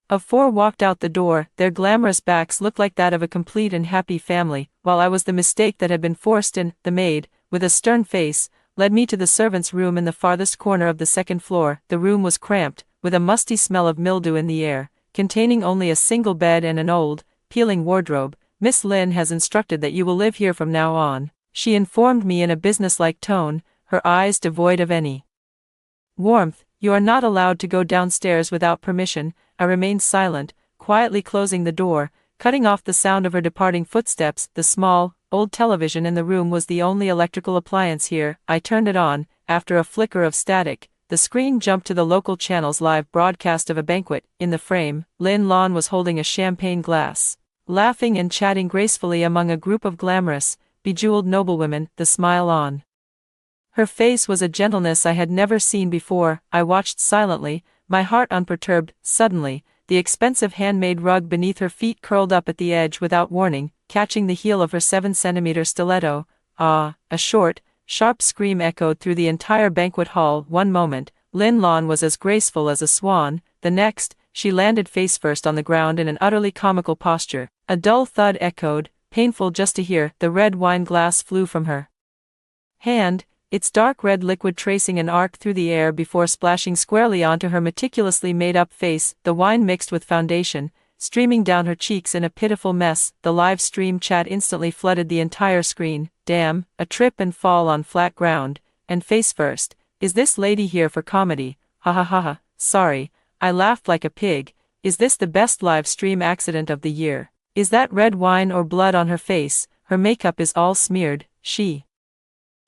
of 4 walked out the door. Their glamorous backs looked like that of a complete and happy family, while I was the mistake that had been forced in. The maid, with a stern face, led me to the servants' room in the farthest corner of the second floor. The room was cramped, with a musty smell of mildew in the air, containing only a single bed and an old, peeling wardrobe. "Miss Lin has instructed that you will live here from now on," she informed me in a businesslike tone, her eyes devoid of any warmth. "You are not allowed to go downstairs without permission." I remained silent, quietly closing the door, cutting off the sound of her departing footsteps. The small, old television in the room was the only electrical appliance here. I turned it on. After a flicker of static, the screen jumped to the local channel's live broadcast of a banquet. In the frame, Lin Lan was holding a champagne glass, laughing and chatting gracefully among a group of glamorous, bejeweled noblewomen, the smile on her face was a gentleness I had never seen before. I watched silently, my heart unperturbed. Suddenly, the expensive handmade rug beneath her feet curled up at the edge without warning, catching the heel of her 7-centimeter stiletto. Ah! A short, sharp scream echoed through the entire banquet hall. One moment, Lin Lan was as graceful as a swan. The next, she landed face first on the ground in an utterly comical posture. A dull thud echoed, painful just to hear. The red wine glass flew from her hand, its dark red liquid tracing an arc through the air before splashing squarely onto her meticulously made-up face. The wine mixed with foundation, streaming down her cheeks in a pitiful mess. The live stream chat instantly flooded the entire screen. "Damn, a trip and fall on flat ground, and face first. Is this lady here for comedy? Ha ha ha ha. Sorry, I laughed like a pig. Is this the best live stream accident of the year? Is that red wine or blood on her face? Her makeup is all smeared. She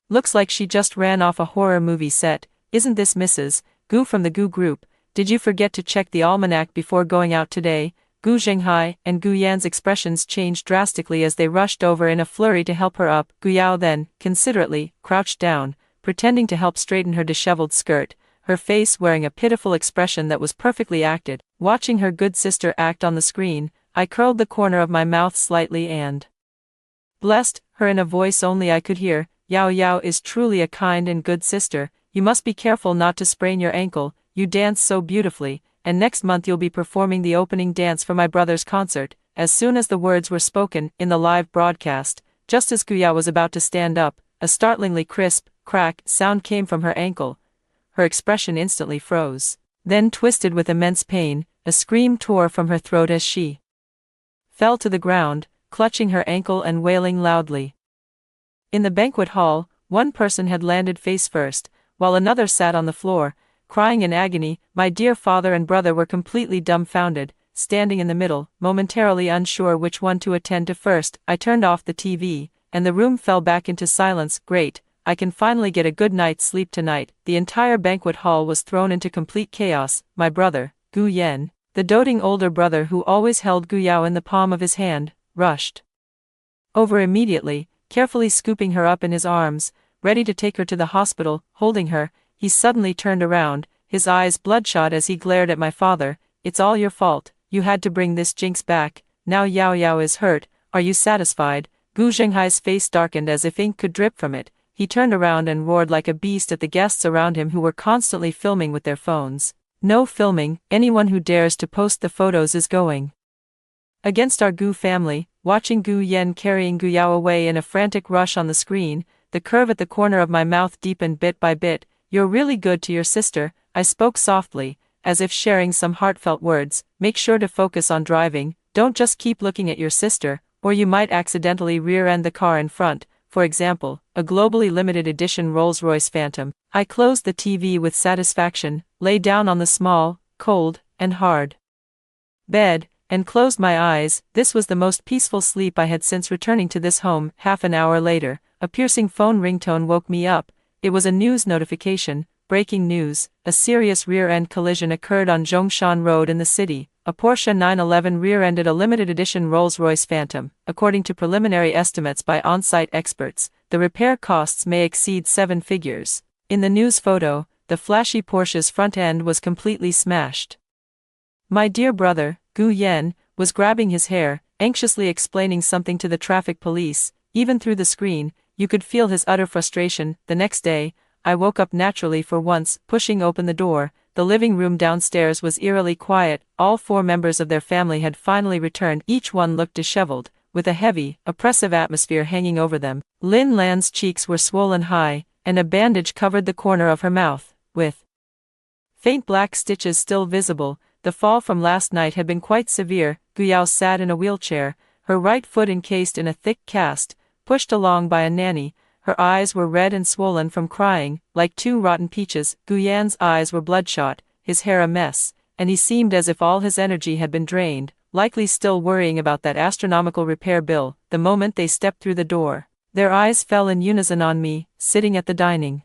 looks like she just ran off a horror movie set. Isn't this Mrs. Gu from the Gu group? Did you forget to check the almanac before going out today? Gu Zhenghai and Gu Yan's expressions changed drastically as they rushed over in a flurry to help her up. Gu Yao then, considerately, crouched down, pretending to help straighten her disheveled skirt, her face wearing a pitiful expression that was perfectly acted. Watching her good sister act on the screen, I curled the corner of my mouth slightly and blessed her in a voice only I could hear. Yao Yao is truly a kind and good sister. You must be careful not to sprain your ankle. You dance so beautifully, and next month you'll be performing the opening dance for my brother's concert. As soon as the words were spoken in the live broadcast, just as Gu Yao was about to stand up, a startlingly crisp, crack sound came from her ankle. Her expression instantly froze. Then, twisted with immense pain, a scream tore from her throat as she fell to the ground, clutching her ankle and wailing loudly. In the banquet hall, one person had landed face first, while another sat on the floor, crying in agony. My dear father and brother were completely dumbfounded, standing in the middle, momentarily unsure which one to attend to first. I turned off the TV, and the room fell back into silence. Great, I can finally get a good night's sleep tonight. The entire banquet hall was thrown into complete chaos. My brother, Gu Yan, the doting older brother who always held Gu Yao in the palm of his hand, rushed over immediately, carefully scooping her up in his arms, ready to take her to the hospital. Holding her, he suddenly turned around, his eyes bloodshot as he glared at my father. It's all your fault. You had to bring this jinx back. Now Yao Yao is hurt. Are you satisfied? Gu Zhenghai's face darkened as if ink could drip from it. He turned around and roared like a beast at the guests around him who were constantly filming with their phones. No filming. Anyone who dares to post the photos is going against our Gu family. Watching Gu Yan carrying Gu Yao away in a frantic rush on the screen, the curve at the corner of my mouth deepened bit by bit. You're really good to your sister, I spoke softly, as if sharing some heartfelt words. Make sure to focus on driving, don't just keep looking at your sister, or you might accidentally rear-end the car in front, for example, a globally limited edition Rolls-Royce Phantom. I closed the TV with satisfaction, lay down on the small, cold, and hard bed, and closed my eyes. This was the most peaceful sleep I had since returning to this home. Half an hour later, a piercing phone ringtone woke me up. It was a news notification. Breaking news, a serious rear-end collision occurred on Zhongshan Road in the city. A Porsche 911 rear-ended a limited edition Rolls-Royce Phantom. According to preliminary estimates by on-site experts, the repair costs may exceed 7 figures. In the news photo, the flashy Porsche's front end was completely smashed. My dear brother, Gu Yan, was grabbing his hair, anxiously explaining something to the traffic police. Even through the screen, you could feel his utter frustration. The next day, I woke up naturally for once, pushing open the door. The living room downstairs was eerily quiet. All 4 members of their family had finally returned. Each one looked disheveled, with a heavy, oppressive atmosphere hanging over them. Lin Lan's cheeks were swollen high, and a bandage covered the corner of her mouth, with faint black stitches still visible. The fall from last night had been quite severe. Gu Yao sat in a wheelchair, her right foot encased in a thick cast, pushed along by a nanny. Her eyes were red and swollen from crying, like 2 rotten peaches. Gu Yan's eyes were bloodshot, his hair a mess, and he seemed as if all his energy had been drained, likely still worrying about that astronomical repair bill. The moment they stepped through the door, their eyes fell in unison on me, sitting at the dining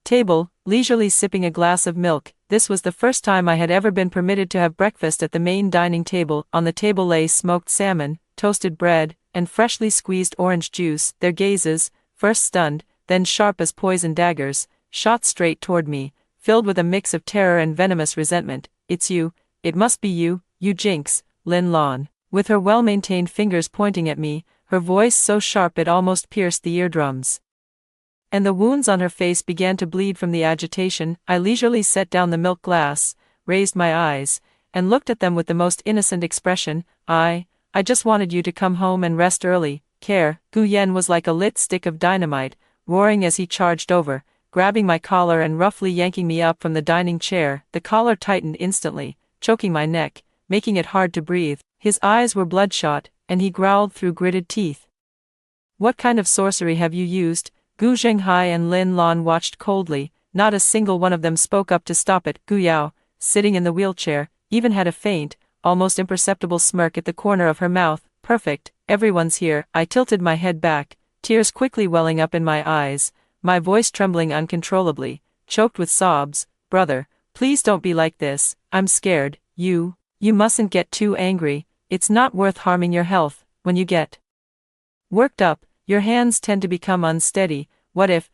table, leisurely sipping a glass of milk. This was the first time I had ever been permitted to have breakfast at the main dining table. On the table lay smoked salmon, toasted bread, and freshly squeezed orange juice. Their gazes, first stunned, then sharp as poison daggers, shot straight toward me, filled with a mix of terror and venomous resentment. It's you, it must be you, you jinx, Lin Lan. With her well-maintained fingers pointing at me, her voice so sharp it almost pierced the eardrums. And the wounds on her face began to bleed from the agitation. I leisurely set down the milk glass, raised my eyes, and looked at them with the most innocent expression. I just wanted you to come home and rest early. Care. Gu Yan was like a lit stick of dynamite, roaring as he charged over, grabbing my collar and roughly yanking me up from the dining chair. The collar tightened instantly, choking my neck, making it hard to breathe. His eyes were bloodshot, and he growled through gritted teeth. What kind of sorcery have you used? Gu Zhenghai and Lin Lan watched coldly. Not a single one of them spoke up to stop it. Gu Yao, sitting in the wheelchair, even had a faint, almost imperceptible smirk at the corner of her mouth. Perfect, everyone's here. I tilted my head back, tears quickly welling up in my eyes, my voice trembling uncontrollably, choked with sobs. Brother, please don't be like this, I'm scared. You mustn't get too angry, it's not worth harming your health. When you get worked up, your hands tend to become unsteady. What if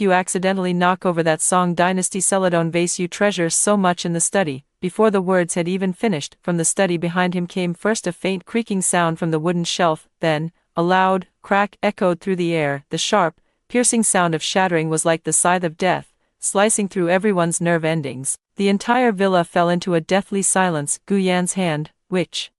you accidentally knock over that Song Dynasty Celadon vase you treasure so much in the study? Before the words had even finished, from the study behind him came first a faint creaking sound from the wooden shelf, then a loud crack echoed through the air. The sharp, piercing sound of shattering was like the scythe of death, slicing through everyone's nerve endings. The entire villa fell into a deathly silence. Gu Yan's hand, which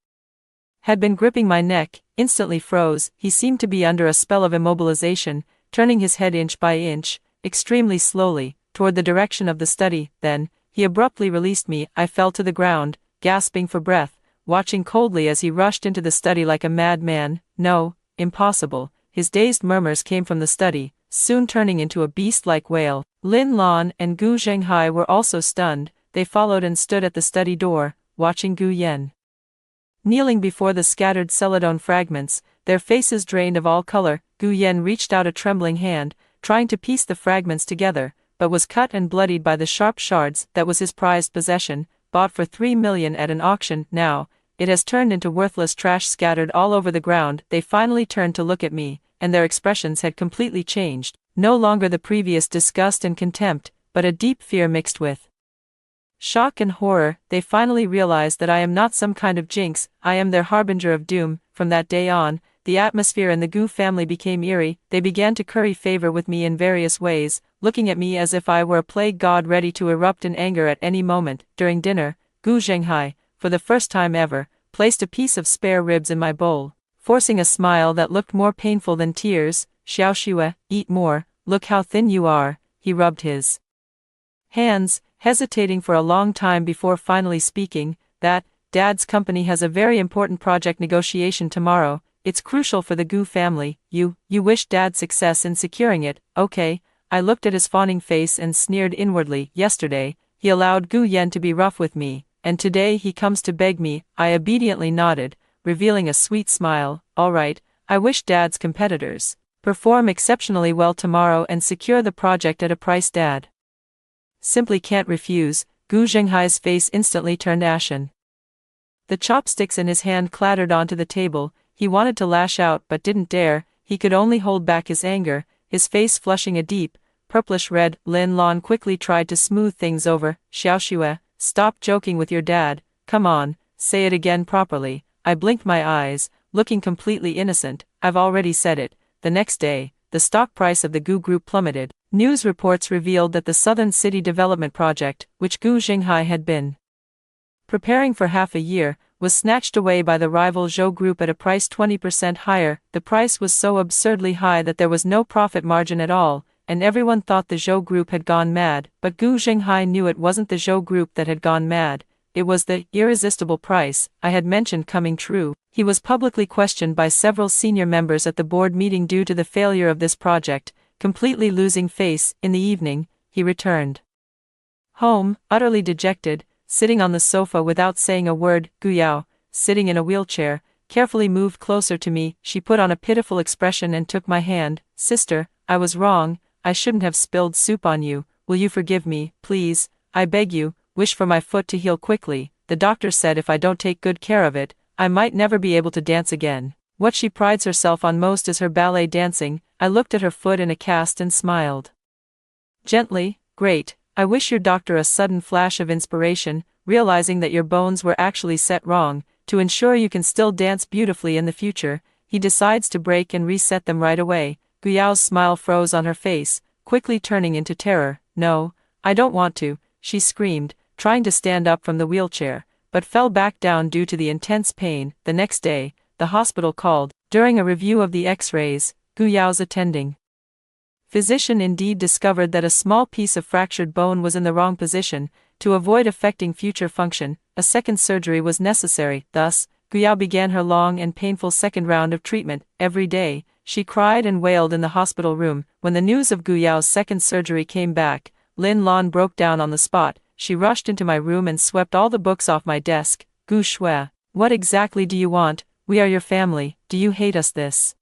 had been gripping my neck, instantly froze. He seemed to be under a spell of immobilization, turning his head inch by inch, extremely slowly, toward the direction of the study. Then, he abruptly released me. I fell to the ground, gasping for breath, watching coldly as he rushed into the study like a madman. No, impossible. His dazed murmurs came from the study, soon turning into a beast-like wail. Lin Lan and Gu Zhenghai were also stunned. They followed and stood at the study door, watching Gu Yan. Kneeling before the scattered celadon fragments, their faces drained of all color, Gu Yan reached out a trembling hand, trying to piece the fragments together, but was cut and bloodied by the sharp shards. That was his prized possession, bought for 3 million at an auction. Now, it has turned into worthless trash scattered all over the ground. They finally turned to look at me, and their expressions had completely changed. No longer the previous disgust and contempt, but a deep fear mixed with shock and horror. They finally realized that I am not some kind of jinx, I am their harbinger of doom. From that day on, the atmosphere in the Gu family became eerie. They began to curry favor with me in various ways, looking at me as if I were a plague god ready to erupt in anger at any moment. During dinner, Gu Zhenghai, for the first time ever, placed a piece of spare ribs in my bowl, forcing a smile that looked more painful than tears. Xiaoxue, eat more, look how thin you are. He rubbed his hands, hesitating for a long time before finally speaking. Dad's company has a very important project negotiation tomorrow. It's crucial for the Gu family. You wish Dad success in securing it, okay? I looked at his fawning face and sneered inwardly. Yesterday, he allowed Gu Yan to be rough with me, and today he comes to beg me. I obediently nodded, revealing a sweet smile. All right, I wish Dad's competitors perform exceptionally well tomorrow and secure the project at a price Dad simply can't refuse. Gu Zhenghai's face instantly turned ashen. The chopsticks in his hand clattered onto the table. He wanted to lash out but didn't dare. He could only hold back his anger, his face flushing a deep, purplish red. Lin Lan quickly tried to smooth things over. Xiaoxue, stop joking with your dad. Come on, say it again properly. I blinked my eyes, looking completely innocent. I've already said it. The next day, the stock price of the Gu Group plummeted. News reports revealed that the Southern City Development Project, which Gu Zhenghai had been preparing for half a year, was snatched away by the rival Zhou Group at a price 20% higher. The price was so absurdly high that there was no profit margin at all, and everyone thought the Zhou Group had gone mad. But Gu Zhenghai knew it wasn't the Zhou Group that had gone mad. It was the irresistible price I had mentioned coming true. He was publicly questioned by several senior members at the board meeting due to the failure of this project. Completely losing face, in the evening, he returned home, utterly dejected, sitting on the sofa without saying a word. Gu Yao, sitting in a wheelchair, carefully moved closer to me. She put on a pitiful expression and took my hand. Sister, I was wrong, I shouldn't have spilled soup on you. Will you forgive me, please? I beg you. Wish for my foot to heal quickly. The doctor said if I don't take good care of it, I might never be able to dance again. What she prides herself on most is her ballet dancing. I looked at her foot in a cast and smiled gently. Great, I wish your doctor a sudden flash of inspiration, realizing that your bones were actually set wrong. To ensure you can still dance beautifully in the future, he decides to break and reset them right away. Gu Yao's smile froze on her face, quickly turning into terror. No, I don't want to, she screamed, trying to stand up from the wheelchair, but fell back down due to the intense pain. The next day, the hospital called. During a review of the X-rays, Gu Yao's attending physician indeed discovered that a small piece of fractured bone was in the wrong position. To avoid affecting future function, a second surgery was necessary. Thus, Gu Yao began her long and painful second round of treatment. Every day, she cried and wailed in the hospital room. When the news of Gu Yao's second surgery came back, Lin Lan broke down on the spot. she rushed into my room and swept all the books off my desk. Gu Shui, what exactly do you want? We are your family, do you hate us this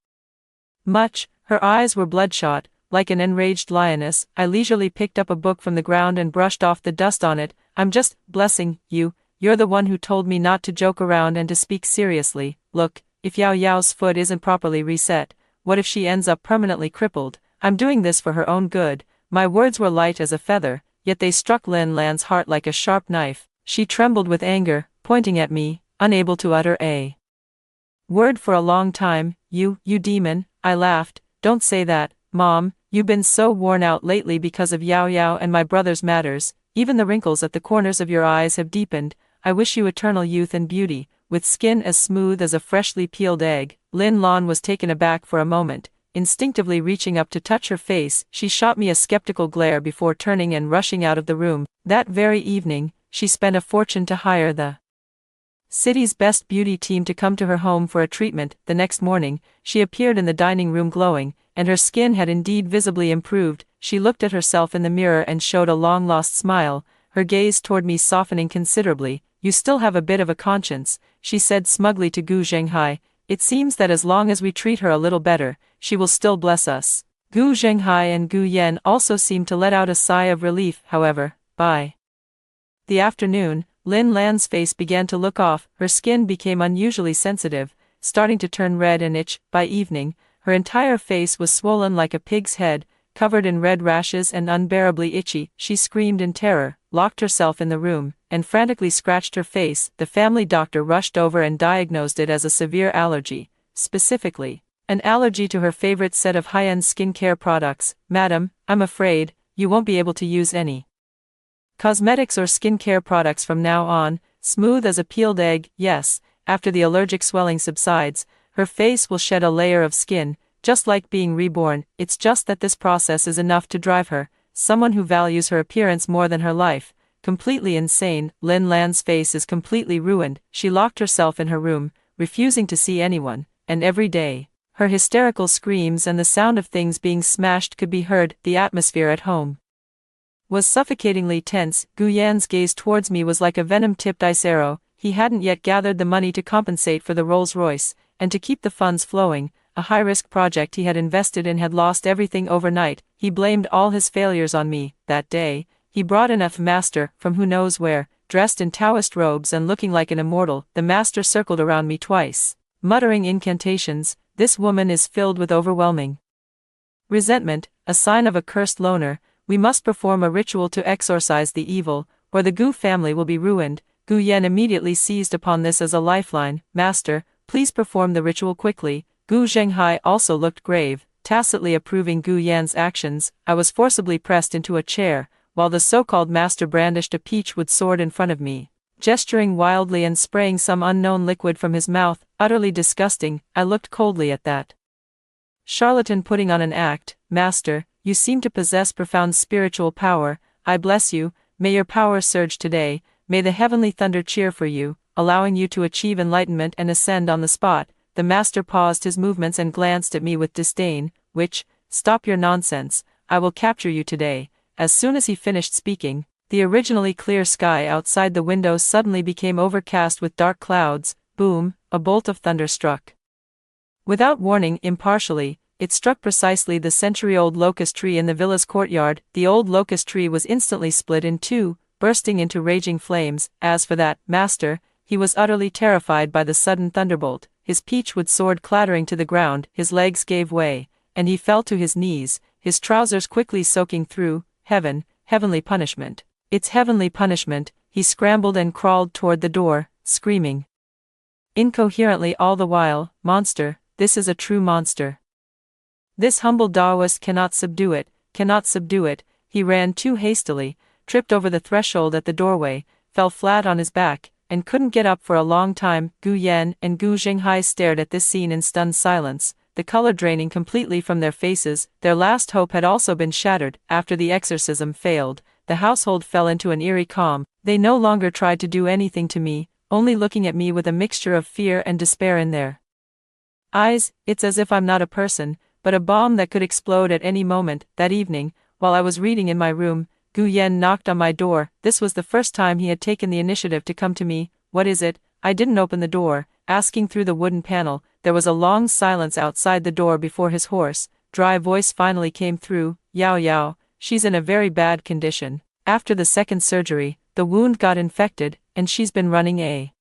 much? Her eyes were bloodshot. Like an enraged lioness, I leisurely picked up a book from the ground and brushed off the dust on it. I'm just blessing you. You're the one who told me not to joke around and to speak seriously. Look, if Yao Yao's foot isn't properly reset, what if she ends up permanently crippled? I'm doing this for her own good. My words were light as a feather, yet they struck Lin Lan's heart like a sharp knife. She trembled with anger, pointing at me, unable to utter a word for a long time. You demon, I laughed. Don't say that, Mom. You've been so worn out lately because of Yao Yao and my brother's matters. Even the wrinkles at the corners of your eyes have deepened. I wish you eternal youth and beauty, with skin as smooth as a freshly peeled egg. Lin Lan was taken aback for a moment. Instinctively reaching up to touch her face, she shot me a skeptical glare before turning and rushing out of the room. That very evening, she spent a fortune to hire the city's best beauty team to come to her home for a treatment. The next morning, she appeared in the dining room glowing, and her skin had indeed visibly improved. She looked at herself in the mirror and showed a long-lost smile, her gaze toward me softening considerably. You still have a bit of a conscience, she said smugly to Gu Zhenghai. It seems that as long as we treat her a little better, she will still bless us. Gu Zhenghai and Gu Yan also seemed to let out a sigh of relief. However, by the afternoon, Lin Lan's face began to look off. Her skin became unusually sensitive, starting to turn red and itch. By evening, her entire face was swollen like a pig's head, covered in red rashes and unbearably itchy. She screamed in terror, locked herself in the room, and frantically scratched her face. The family doctor rushed over and diagnosed it as a severe allergy, specifically an allergy to her favorite set of high-end skincare products. Madam, I'm afraid you won't be able to use any cosmetics or skincare products from now on. Smooth as a peeled egg. Yes, after the allergic swelling subsides, her face will shed a layer of skin, just like being reborn. It's just that this process is enough to drive her, someone who values her appearance more than her life, completely insane. Lin Lan's face is completely ruined. She locked herself in her room, refusing to see anyone, and every day, her hysterical screams and the sound of things being smashed could be heard. The atmosphere at home was suffocatingly tense. Gu Yan's gaze towards me was like a venom-tipped ice arrow. He hadn't yet gathered the money to compensate for the Rolls-Royce, and to keep the funds flowing. A high-risk project he had invested in had lost everything overnight. He blamed all his failures on me. That day, he brought in a master from who knows where, dressed in Taoist robes and looking like an immortal. The master circled around me twice, muttering incantations. This woman is filled with overwhelming resentment, a sign of a cursed loner. We must perform a ritual to exorcise the evil, or the Gu family will be ruined. Gu Yan immediately seized upon this as a lifeline. Master, please perform the ritual quickly. Gu Zhenghai also looked grave, tacitly approving Gu Yan's actions. I was forcibly pressed into a chair, while the so-called master brandished a peachwood sword in front of me, gesturing wildly and spraying some unknown liquid from his mouth. Utterly disgusting. I looked coldly at that charlatan putting on an act. Master, you seem to possess profound spiritual power. I bless you. May your power surge today. May the heavenly thunder cheer for you, allowing you to achieve enlightenment and ascend on the spot. The master paused his movements and glanced at me with disdain. Stop your nonsense. I will capture you today. As soon as he finished speaking, the originally clear sky outside the window suddenly became overcast with dark clouds. Boom, a bolt of thunder struck. Without warning, impartially, it struck precisely the century-old locust tree in the villa's courtyard. The old locust tree was instantly split in two, bursting into raging flames. As for that master, he was utterly terrified by the sudden thunderbolt. His peachwood sword clattering to the ground, his legs gave way, and he fell to his knees, his trousers quickly soaking through. Heavenly punishment. It's heavenly punishment. He scrambled and crawled toward the door, screaming incoherently all the while. Monster, this is a true monster. This humble Taoist cannot subdue it, cannot subdue it. He ran too hastily, tripped over the threshold at the doorway, fell flat on his back, and couldn't get up for a long time. Gu Yan and Gu Zhenghai stared at this scene in stunned silence, the color draining completely from their faces. Their last hope had also been shattered. After the exorcism failed, the household fell into an eerie calm. They no longer tried to do anything to me, only looking at me with a mixture of fear and despair in their eyes. It's as if I'm not a person, but a bomb that could explode at any moment. That evening, while I was reading in my room, Gu Yan knocked on my door. This was the first time he had taken the initiative to come to me. What is it? I didn't open the door. Asking through the wooden panel, there was a long silence outside the door before his hoarse, dry voice finally came through. Yao Yao, she's in a very bad condition. After the second surgery, the wound got infected, and she's been running a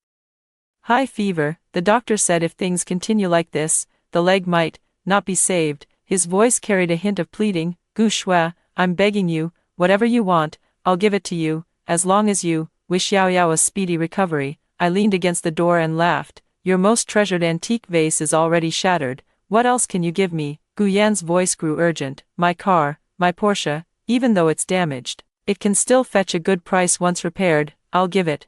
high fever. The doctor said if things continue like this, the leg might not be saved. His voice carried a hint of pleading. Gu Shui, I'm begging you, whatever you want, I'll give it to you, as long as you wish Yao Yao a speedy recovery. I leaned against the door and laughed. Your most treasured antique vase is already shattered. What else can you give me? Gu Yan's voice grew urgent. My car, my Porsche, even though it's damaged, it can still fetch a good price once repaired. I'll give it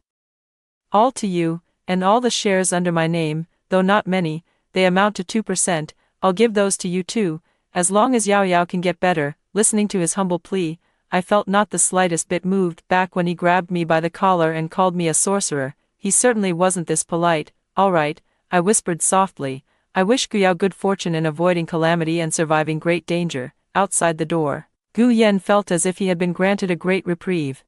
all to you, and all the shares under my name, though not many, they amount to 2%, I'll give those to you too, as long as Yao Yao can get better. Listening to his humble plea, I felt not the slightest bit moved. Back when he grabbed me by the collar and called me a sorcerer, he certainly wasn't this polite. All right, I whispered softly, I wish Gu Yao good fortune in avoiding calamity and surviving great danger. Outside the door, Gu Yan felt as if he had been granted a great reprieve.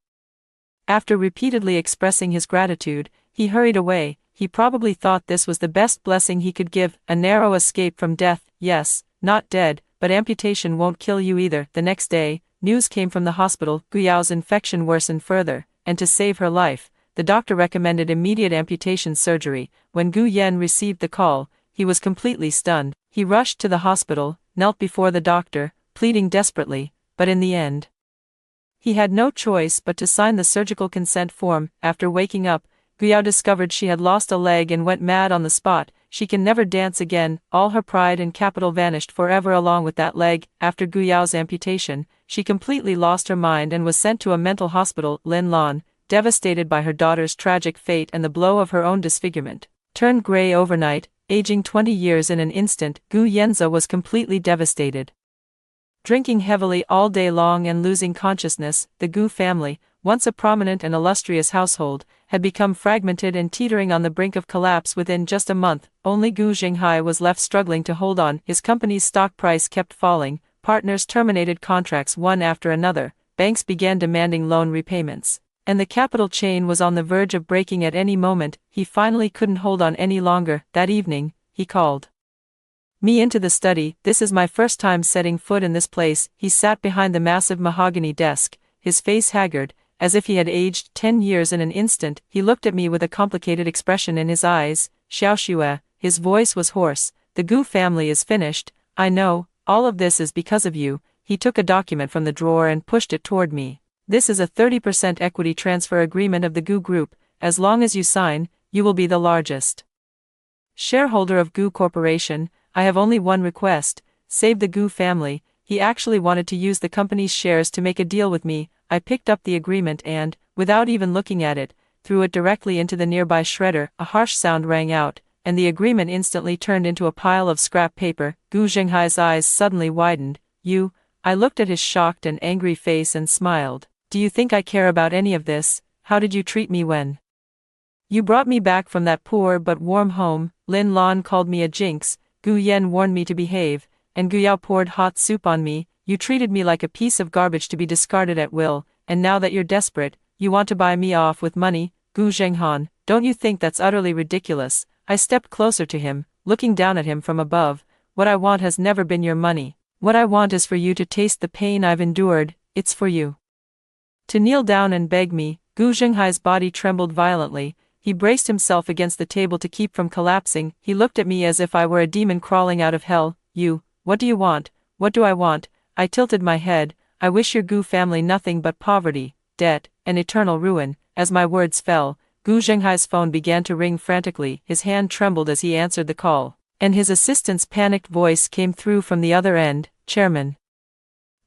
After repeatedly expressing his gratitude, he hurried away. He probably thought this was the best blessing he could give, a narrow escape from death. Yes, not dead, but amputation won't kill you either. The next day, news came from the hospital. Gu Yao's infection worsened further, and to save her life, the doctor recommended immediate amputation surgery. When Gu Yan received the call, he was completely stunned. He rushed to the hospital, knelt before the doctor, pleading desperately, but in the end, he had no choice but to sign the surgical consent form. After waking up, Gu Yao discovered she had lost a leg and went mad on the spot. She can never dance again. All her pride and capital vanished forever along with that leg. After Gu Yao's amputation, she completely lost her mind and was sent to a mental hospital. Lin Lan, devastated by her daughter's tragic fate and the blow of her own disfigurement, turned gray overnight, aging 20 years in an instant. Gu Yanzi was completely devastated. Drinking heavily all day long and losing consciousness, the Gu family, once a prominent and illustrious household, had become fragmented and teetering on the brink of collapse within just a month. Only Gu Zhenghai was left struggling to hold on. His company's stock price kept falling, partners terminated contracts one after another, banks began demanding loan repayments, and the capital chain was on the verge of breaking at any moment. He finally couldn't hold on any longer. That evening, he called me into the study. This is my first time setting foot in this place. He sat behind the massive mahogany desk, his face haggard, as if he had aged 10 years in an instant. He looked at me with a complicated expression in his eyes. Xiaoxue, his voice was hoarse, the Gu family is finished. I know, all of this is because of you. He took a document from the drawer and pushed it toward me. This is a 30% equity transfer agreement of the Gu Group. As long as you sign, you will be the largest shareholder of Gu Corporation. I have only one request, save the Gu family. He actually wanted to use the company's shares to make a deal with me. I picked up the agreement and, without even looking at it, threw it directly into the nearby shredder. A harsh sound rang out, and the agreement instantly turned into a pile of scrap paper. Gu Zhenghai's eyes suddenly widened. You? I looked at his shocked and angry face and smiled. Do you think I care about any of this? How did you treat me when you brought me back from that poor but warm home? Lin Lan called me a jinx, Gu Yan warned me to behave, and Gu Yao poured hot soup on me. You treated me like a piece of garbage to be discarded at will, and now that you're desperate, you want to buy me off with money? Gu Zhenghan, don't you think that's utterly ridiculous? I stepped closer to him, looking down at him from above. What I want has never been your money. What I want is for you to taste the pain I've endured. It's for you to kneel down and beg me. Gu Zhenghai's body trembled violently. He braced himself against the table to keep from collapsing. He looked at me as if I were a demon crawling out of hell. You, what do you want? What do I want? I tilted my head. I wish your Gu family nothing but poverty, debt, and eternal ruin. As my words fell, Gu Zhenghai's phone began to ring frantically. His hand trembled as he answered the call, and his assistant's panicked voice came through from the other end. Chairman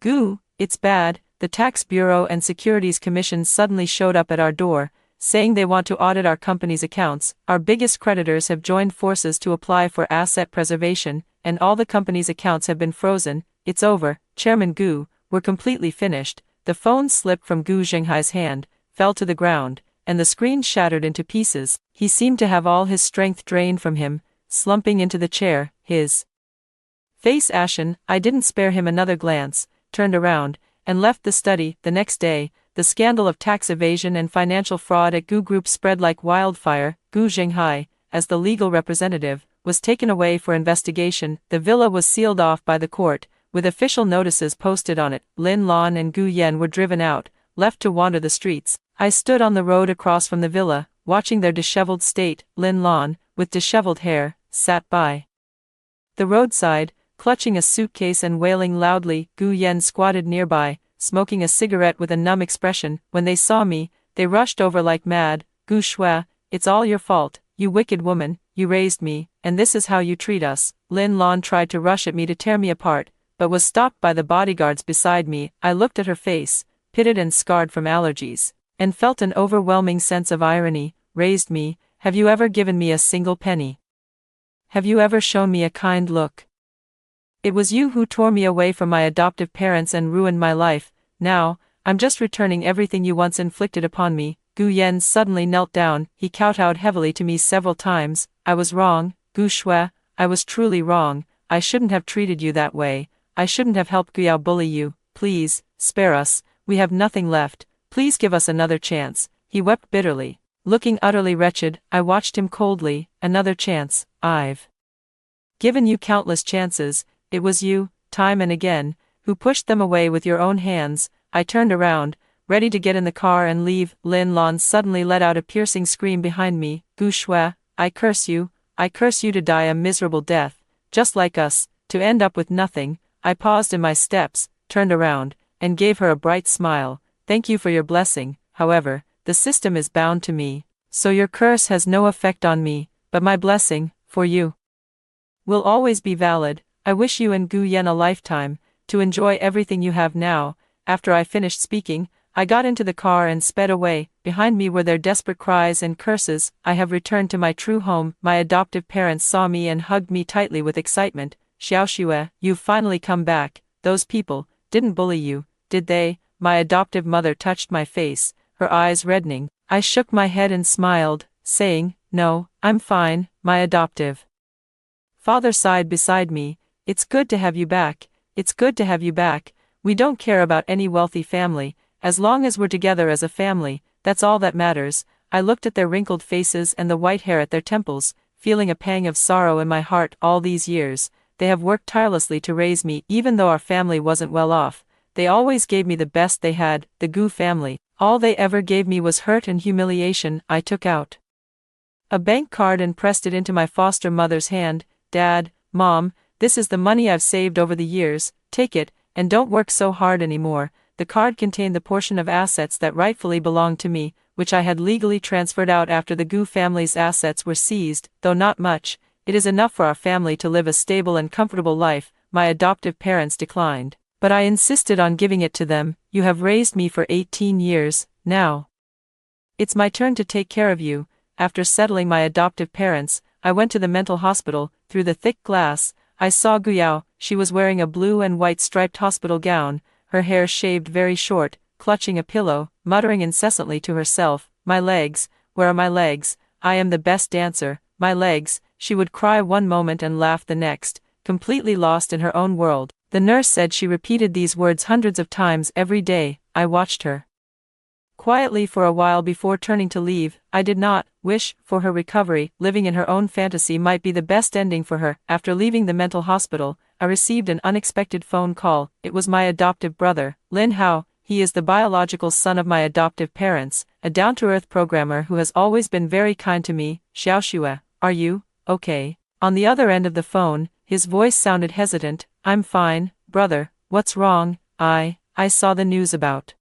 Gu, it's bad. The Tax Bureau and Securities Commission suddenly showed up at our door, saying they want to audit our company's accounts. Our biggest creditors have joined forces to apply for asset preservation, and all the company's accounts have been frozen. It's over, Chairman Gu, we're completely finished. The phone slipped from Gu Zhenghai's hand, fell to the ground, and the screen shattered into pieces. He seemed to have all his strength drained from him, slumping into the chair, his face ashen. I didn't spare him another glance, turned around, and left the study. The next day, the scandal of tax evasion and financial fraud at Gu Group spread like wildfire. Gu Zhenghai, as the legal representative, was taken away for investigation. The villa was sealed off by the court, with official notices posted on it. Lin Lan and Gu Yan were driven out, left to wander the streets. I stood on the road across from the villa, watching their disheveled state. Lin Lan, with disheveled hair, sat by the roadside, clutching a suitcase and wailing loudly. Gu Yan squatted nearby, smoking a cigarette with a numb expression. When they saw me, they rushed over like mad. Gu Shui, it's all your fault, you wicked woman, you raised me, and this is how you treat us. Lin Lan tried to rush at me to tear me apart, but was stopped by the bodyguards beside me. I looked at her face, pitted and scarred from allergies, and felt an overwhelming sense of irony. Raised me, have you ever given me a single penny? Have you ever shown me a kind look? It was you who tore me away from my adoptive parents and ruined my life. Now, I'm just returning everything you once inflicted upon me. Gu Yan suddenly knelt down. He kowtowed heavily to me several times. I was wrong, Gu Shui, I was truly wrong. I shouldn't have treated you that way. I shouldn't have helped Guyao bully you. Please, spare us. We have nothing left. Please give us another chance. He wept bitterly. Looking utterly wretched, I watched him coldly. Another chance. I've given you countless chances. It was you, time and again, who pushed them away with your own hands. I turned around, ready to get in the car and leave. Lin Lan suddenly let out a piercing scream behind me. Gu Shui, I curse you to die a miserable death, just like us, to end up with nothing. I paused in my steps, turned around, and gave her a bright smile. Thank you for your blessing. However, the system is bound to me, so your curse has no effect on me, but my blessing, for you, will always be valid. I wish you and Gu Yan a lifetime, to enjoy everything you have now. After I finished speaking, I got into the car and sped away. Behind me were their desperate cries and curses. I have returned to my true home. My adoptive parents saw me and hugged me tightly with excitement. Xiaoxue, you've finally come back. Those people didn't bully you, did they? My adoptive mother touched my face, her eyes reddening. I shook my head and smiled, saying, no, I'm fine. My adoptive father sighed beside me. It's good to have you back. It's good to have you back. We don't care about any wealthy family. As long as we're together as a family, that's all that matters. I looked at their wrinkled faces and the white hair at their temples, feeling a pang of sorrow in my heart. All these years, they have worked tirelessly to raise me. Even though our family wasn't well off, they always gave me the best they had. The Gu family, all they ever gave me was hurt and humiliation. I took out a bank card and pressed it into my foster mother's hand. Dad, Mom, this is the money I've saved over the years. Take it, and don't work so hard anymore. The card contained the portion of assets that rightfully belonged to me, which I had legally transferred out after the Gu family's assets were seized. Though not much, it is enough for our family to live a stable and comfortable life. My adoptive parents declined, but I insisted on giving it to them. You have raised me for 18 years, now it's my turn to take care of you. After settling my adoptive parents, I went to the mental hospital. Through the thick glass, I saw Guyao. She was wearing a blue and white striped hospital gown, her hair shaved very short, clutching a pillow, muttering incessantly to herself, my legs, where are my legs? I am the best dancer, my legs. She would cry one moment and laugh the next, completely lost in her own world. The nurse said she repeated these words hundreds of times every day. I watched her quietly for a while before turning to leave. I did not wish for her recovery. Living in her own fantasy might be the best ending for her. After leaving the mental hospital, I received an unexpected phone call. It was my adoptive brother, Lin Hao. He is the biological son of my adoptive parents, a down-to-earth programmer who has always been very kind to me. Xiaoxue, are you okay? On the other end of the phone, his voice sounded hesitant. I'm fine, brother. What's wrong? I saw the news about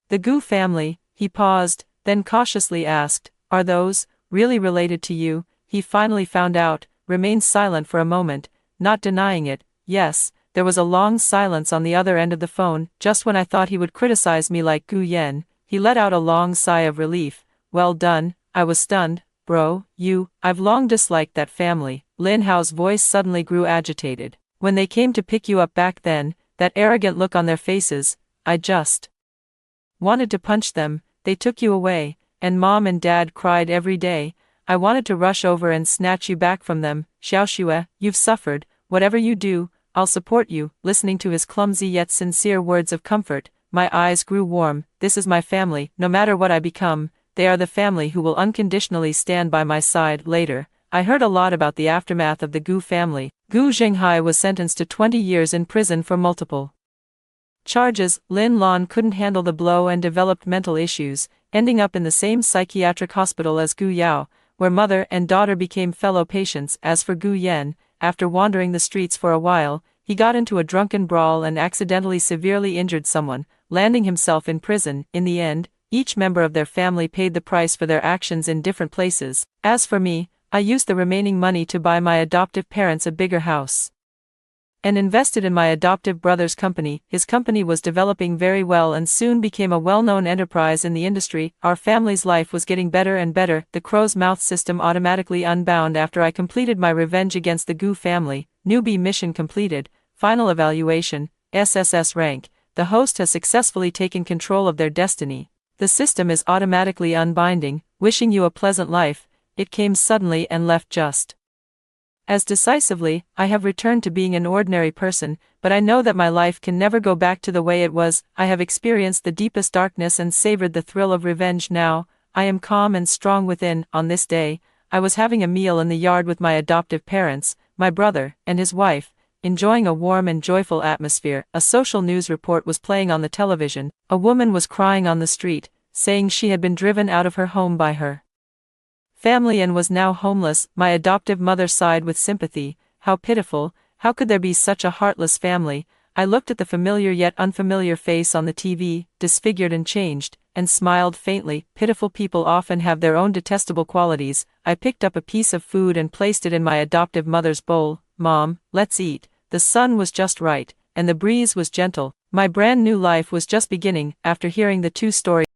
the Gu family. He paused, then cautiously asked, are those really related to you? He finally found out, remained silent for a moment, not denying it. Yes. There was a long silence on the other end of the phone. Just when I thought he would criticize me like Gu Yan, he let out a long sigh of relief. Well done. I was stunned. Bro, I've long disliked that family. Lin Hao's voice suddenly grew agitated. When they came to pick you up back then, that arrogant look on their faces, I just wanted to punch them. They took you away, and Mom and Dad cried every day. I wanted to rush over and snatch you back from them. Xiaoxue, you've suffered. Whatever you do, I'll support you." Listening to his clumsy yet sincere words of comfort, my eyes grew warm. This is my family. No matter what I become, they are the family who will unconditionally stand by my side. Later, I heard a lot about the aftermath of the Gu family. Gu Zhenghai was sentenced to 20 years in prison for multiple charges. Lin Lan couldn't handle the blow and developed mental issues, ending up in the same psychiatric hospital as Gu Yao, where mother and daughter became fellow patients. As for Gu Yan, after wandering the streets for a while, he got into a drunken brawl and accidentally severely injured someone, landing himself in prison. In the end, each member of their family paid the price for their actions in different places. As for me, I used the remaining money to buy my adoptive parents a bigger house and invested in my adoptive brother's company. His company was developing very well and soon became a well-known enterprise in the industry. Our family's life was getting better and better. The crow's mouth system automatically unbound after I completed my revenge against the Gu family. Newbie mission completed. Final evaluation, SSS rank. The host has successfully taken control of their destiny. The system is automatically unbinding, wishing you a pleasant life. It came suddenly and left just as decisively. I have returned to being an ordinary person, but I know that my life can never go back to the way it was. I have experienced the deepest darkness and savored the thrill of revenge. Now, I am calm and strong within. On this day, I was having a meal in the yard with my adoptive parents, my brother, and his wife, enjoying a warm and joyful atmosphere. A social news report was playing on the television. A woman was crying on the street, saying she had been driven out of her home by her family and was now homeless. My adoptive mother sighed with sympathy. How pitiful, how could there be such a heartless family? I looked at the familiar yet unfamiliar face on the TV, disfigured and changed, and smiled faintly. Pitiful people often have their own detestable qualities. I picked up a piece of food and placed it in my adoptive mother's bowl. "Mom, let's eat." The sun was just right, and the breeze was gentle. My brand new life was just beginning. After hearing the two stories